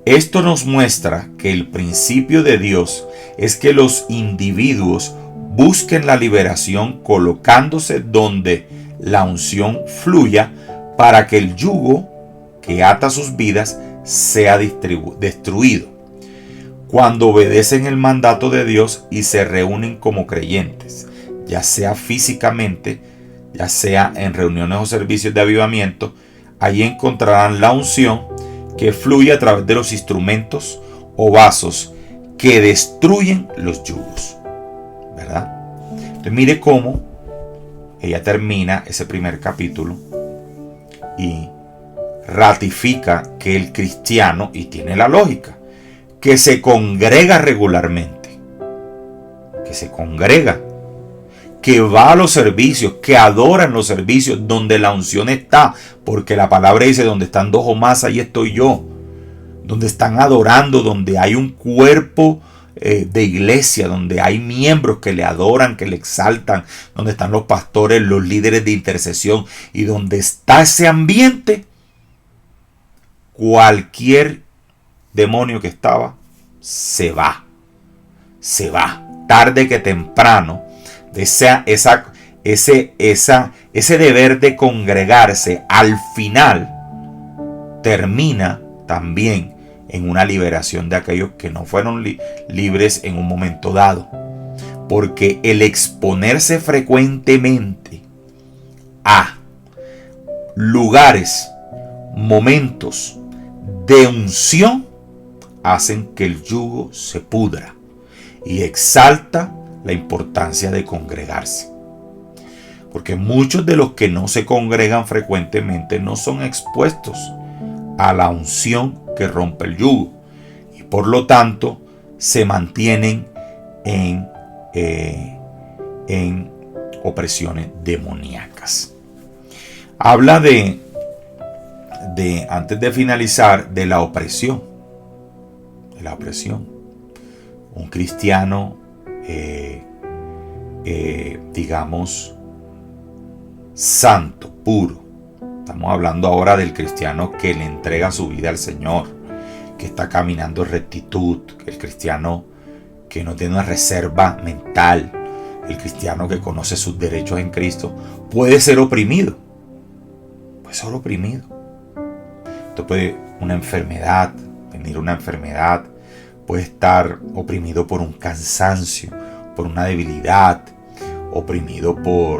esto nos muestra que el principio de Dios es que los individuos busquen la liberación colocándose donde la unción fluya para que el yugo que ata sus vidas sea destruido. Cuando obedecen el mandato de Dios y se reúnen como creyentes, ya sea físicamente, ya sea en reuniones o servicios de avivamiento, allí encontrarán la unción que fluye a través de los instrumentos o vasos que destruyen los yugos, ¿verdad? Entonces mire cómo ella termina ese primer capítulo y ratifica que el cristiano, y tiene la lógica, que se congrega regularmente, que va a los servicios, que adora en los servicios donde la unción está, porque la palabra dice: donde están dos o más, ahí estoy yo. Donde están adorando, donde hay un cuerpo de iglesia, donde hay miembros que le adoran, que le exaltan, donde están los pastores, los líderes de intercesión, y donde está ese ambiente, cualquier demonio que estaba se va, tarde que temprano. Ese deber de congregarse al final termina también en una liberación de aquellos que no fueron libres en un momento dado, porque el exponerse frecuentemente a lugares, momentos de unción hacen que el yugo se pudra y exalta la importancia de congregarse. Porque muchos de los que no se congregan frecuentemente no son expuestos a la unción que rompe el yugo y por lo tanto se mantienen en opresiones demoníacas. Habla de antes de finalizar, de la opresión. Un cristiano digamos santo, puro. Estamos hablando ahora del cristiano que le entrega su vida al Señor, que está caminando en rectitud, el cristiano que no tiene una reserva mental, el cristiano que conoce sus derechos en Cristo, puede ser oprimido. Entonces puede venir una enfermedad, puede estar oprimido por un cansancio, por una debilidad, oprimido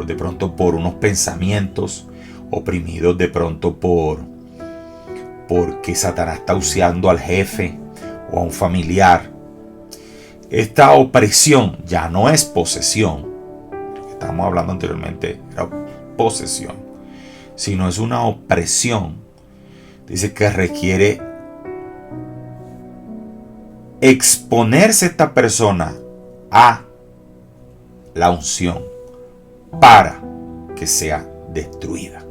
de pronto por unos pensamientos, oprimido de pronto porque Satanás está usando al jefe o a un familiar. Esta opresión ya no es posesión, lo que estábamos hablando anteriormente era posesión, sino es una opresión. Dice que requiere exponerse esta persona a la unción para que sea destruida.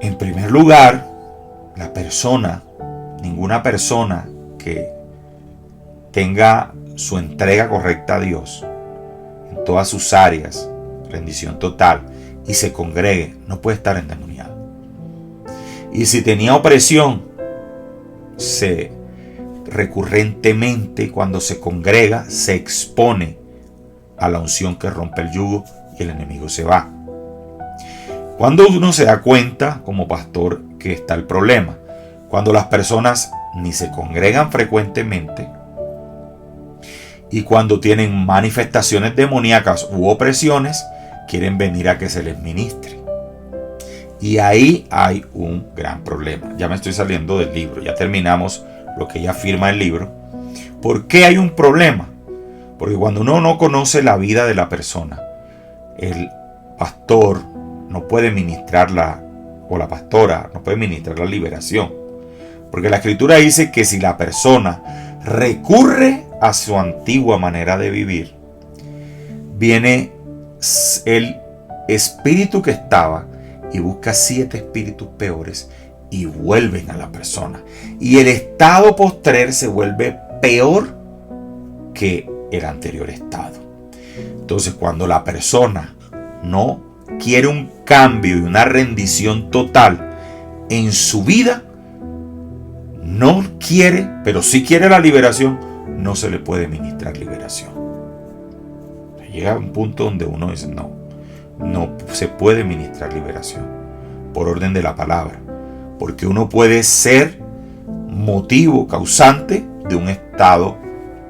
En primer lugar, ninguna persona que tenga su entrega correcta a Dios en todas sus áreas, rendición total, y se congregue, no puede estar endemoniado. Y si tenía opresión, recurrentemente cuando se congrega, se expone a la unción que rompe el yugo y el enemigo se va. Cuando uno se da cuenta como pastor que está el problema, cuando las personas ni se congregan frecuentemente y cuando tienen manifestaciones demoníacas u opresiones, quieren venir a que se les ministre. Y ahí hay un gran problema. Ya me estoy saliendo del libro, ya terminamos lo que ella afirma el libro. ¿Por qué hay un problema? Porque cuando uno no conoce la vida de la persona, el pastor no puede ministrarla, o la pastora no puede ministrar la liberación. Porque la escritura dice que si la persona recurre a su antigua manera de vivir, viene el espíritu que estaba y busca 7 espíritus peores y vuelven a la persona. Y el estado postrer se vuelve peor que el anterior estado. Entonces, cuando la persona no quiere un cambio y una rendición total en su vida, no quiere, pero sí quiere la liberación, no se le puede ministrar liberación. Llega un punto donde uno dice, no se puede ministrar liberación por orden de la palabra, porque uno puede ser motivo, causante de un estado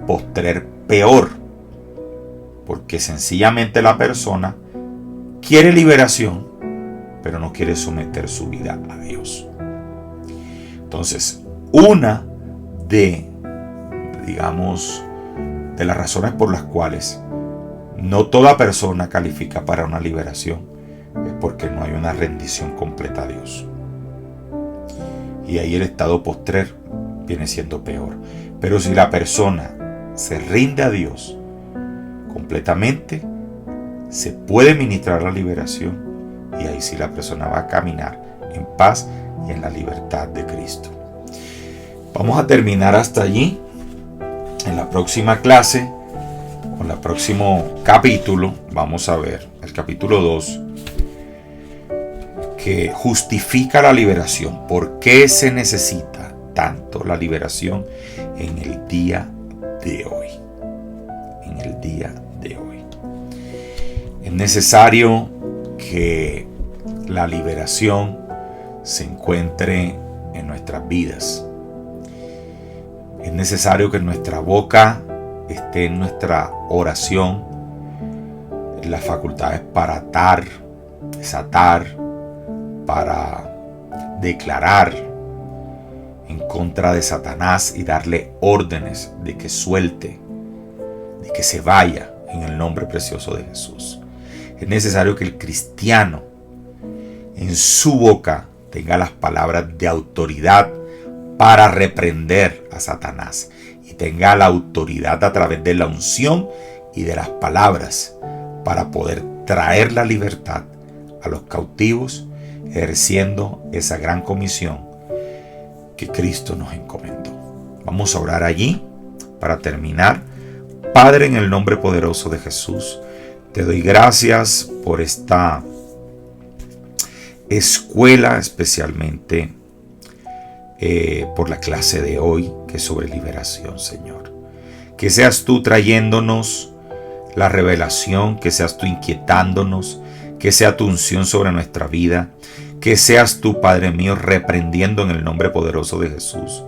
postrer peor, porque sencillamente la persona quiere liberación, pero no quiere someter su vida a Dios. Entonces, una de las razones por las cuales no toda persona califica para una liberación es porque no hay una rendición completa a Dios. Y ahí el estado postrer viene siendo peor. Pero si la persona se rinde a Dios completamente, se puede ministrar la liberación, y ahí sí la persona va a caminar en paz y en la libertad de Cristo. Vamos a terminar hasta allí. En la próxima clase, con el próximo capítulo, vamos a ver el capítulo 2, que justifica la liberación. ¿Por qué se necesita tanto la liberación en el día de hoy? En el día de hoy. Es necesario que la liberación se encuentre en nuestras vidas. Es necesario que nuestra boca esté en nuestra oración, en las facultades para atar, desatar, para declarar en contra de Satanás y darle órdenes de que suelte, de que se vaya en el nombre precioso de Jesús. Es necesario que el cristiano en su boca tenga las palabras de autoridad para reprender a Satanás, y tenga la autoridad a través de la unción y de las palabras para poder traer la libertad a los cautivos, ejerciendo esa gran comisión que Cristo nos encomendó. Vamos a orar allí para terminar. Padre, en el nombre poderoso de Jesús, te doy gracias por esta escuela, especialmente por la clase de hoy, que es sobre liberación, Señor. Que seas tú trayéndonos la revelación, que seas tú inquietándonos, que sea tu unción sobre nuestra vida, que seas tú, Padre mío, reprendiendo en el nombre poderoso de Jesús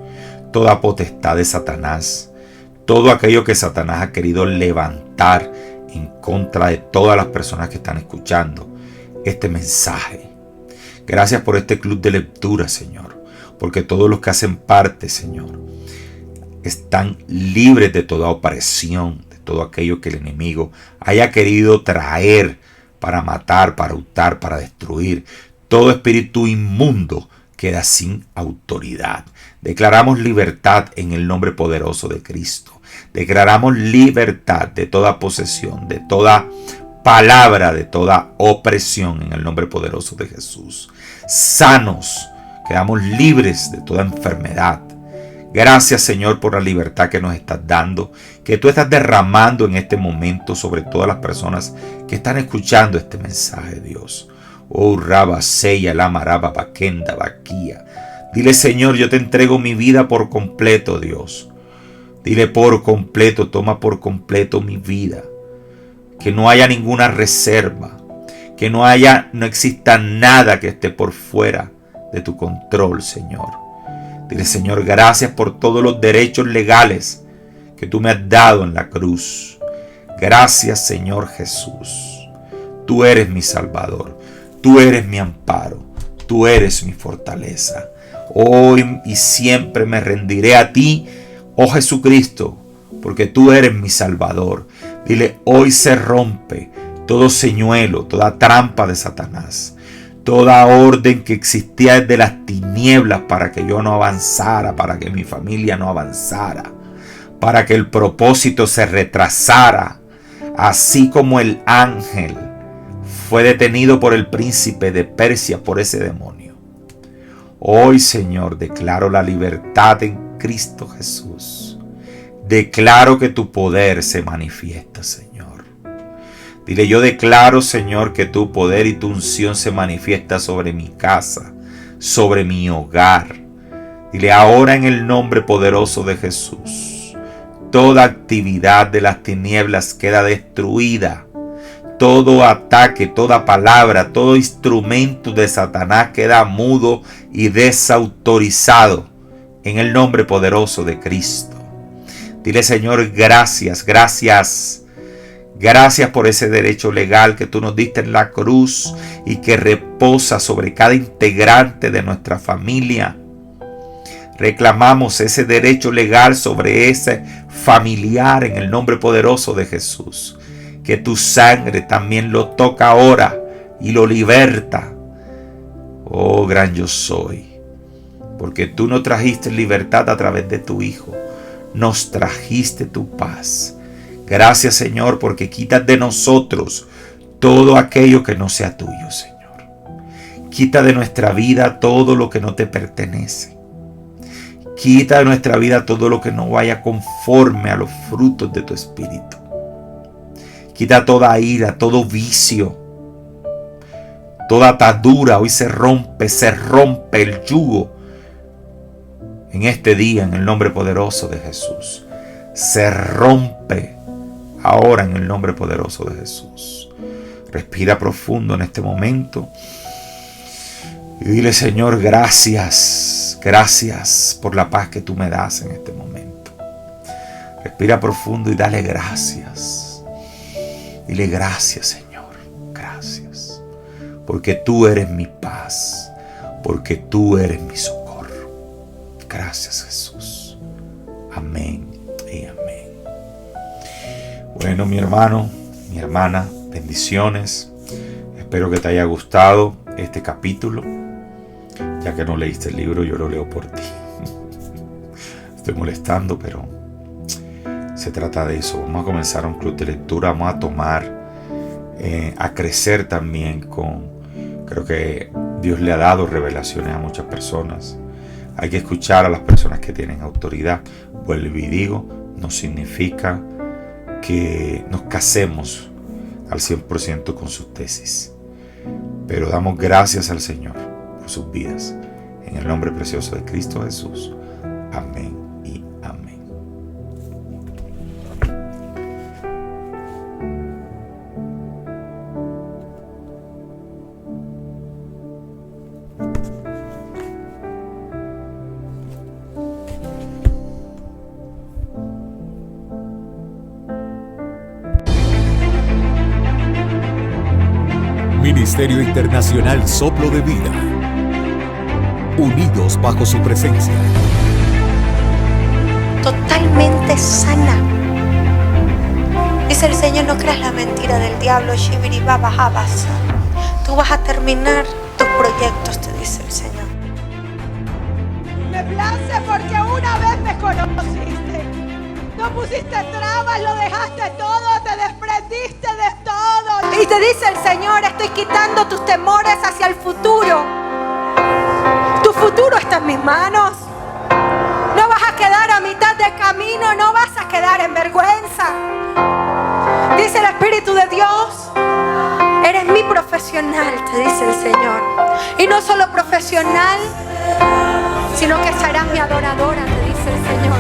toda potestad de Satanás, todo aquello que Satanás ha querido levantar en contra de todas las personas que están escuchando este mensaje. Gracias por este club de lectura, Señor, porque todos los que hacen parte, Señor, están libres de toda opresión, de todo aquello que el enemigo haya querido traer para matar, para hurtar, para destruir. Todo espíritu inmundo queda sin autoridad. Declaramos libertad en el nombre poderoso de Cristo. Declaramos libertad de toda posesión, de toda palabra, de toda opresión en el nombre poderoso de Jesús. Sanos, quedamos libres de toda enfermedad. Gracias, Señor, por la libertad que nos estás dando, que tú estás derramando en este momento sobre todas las personas que están escuchando este mensaje, Dios. Oh, Raba, Seya, Lama, Raba, Paquenda, Baquía. Dile, Señor, yo te entrego mi vida por completo, Dios. Dile por completo, toma por completo mi vida. Que no haya ninguna reserva. Que no exista nada que esté por fuera de tu control, Señor. Dile, Señor, gracias por todos los derechos legales que tú me has dado en la cruz. Gracias, Señor Jesús. Tú eres mi Salvador. Tú eres mi amparo. Tú eres mi fortaleza. Hoy y siempre me rendiré a ti, oh Jesucristo, porque tú eres mi Salvador. Dile, hoy se rompe todo señuelo, toda trampa de Satanás. Toda orden que existía desde las tinieblas para que yo no avanzara, para que mi familia no avanzara, para que el propósito se retrasara, así como el ángel fue detenido por el príncipe de Persia, por ese demonio. Hoy, Señor, declaro la libertad en Cristo Jesús. Declaro que tu poder se manifiesta, Señor. Dile, yo declaro, Señor, que tu poder y tu unción se manifiesta sobre mi casa, sobre mi hogar. Dile, ahora en el nombre poderoso de Jesús, toda actividad de las tinieblas queda destruida. Todo ataque, toda palabra, todo instrumento de Satanás queda mudo y desautorizado en el nombre poderoso de Cristo. Dile, Señor, gracias, gracias. Gracias por ese derecho legal que tú nos diste en la cruz y que reposa sobre cada integrante de nuestra familia. Reclamamos ese derecho legal sobre ese familiar en el nombre poderoso de Jesús. Que tu sangre también lo toca ahora y lo liberta. Oh, gran yo soy. Porque tú nos trajiste libertad a través de tu Hijo. Nos trajiste tu paz. Gracias, Señor, porque quitas de nosotros todo aquello que no sea tuyo, Señor. Quita de nuestra vida todo lo que no te pertenece. Quita de nuestra vida todo lo que no vaya conforme a los frutos de tu Espíritu. Quita toda ira, todo vicio, toda atadura. Hoy se rompe el yugo en este día, en el nombre poderoso de Jesús. Se rompe ahora en el nombre poderoso de Jesús. Respira profundo en este momento y dile, Señor, gracias, gracias por la paz que tú me das en este momento. Respira profundo y dale gracias. Dile, gracias, Señor, gracias, porque tú eres mi paz, porque tú eres mi socorro. Gracias, Jesús. Amén y amén. Bueno, mi hermano, mi hermana, bendiciones. Espero que te haya gustado este capítulo. Ya que no leíste el libro, yo lo leo por ti. Estoy molestando, pero se trata de eso. Vamos a comenzar un club de lectura. Vamos a tomar, a crecer también creo que Dios le ha dado revelaciones a muchas personas. Hay que escuchar a las personas que tienen autoridad. Vuelvo y digo, no significa que nos casemos al 100% con sus tesis, pero damos gracias al Señor por sus vidas, en el nombre precioso de Cristo Jesús. Amén y amén. Ministerio Internacional Soplo de Vida. Unidos bajo su presencia. Totalmente sana. Dice el Señor, no creas la mentira del diablo. Tú vas a terminar tus proyectos, te dice el Señor. Me place porque una vez me conociste. No pusiste trabas, lo dejaste todo, te desprendiste de todo. Y te dice el Señor, estoy quitando tus temores hacia el futuro. Tu futuro está en mis manos. No vas a quedar a mitad de camino, no vas a quedar en vergüenza. Dice el Espíritu de Dios, eres mi profesional, te dice el Señor. Y no solo profesional, sino que serás mi adoradora, te dice el Señor.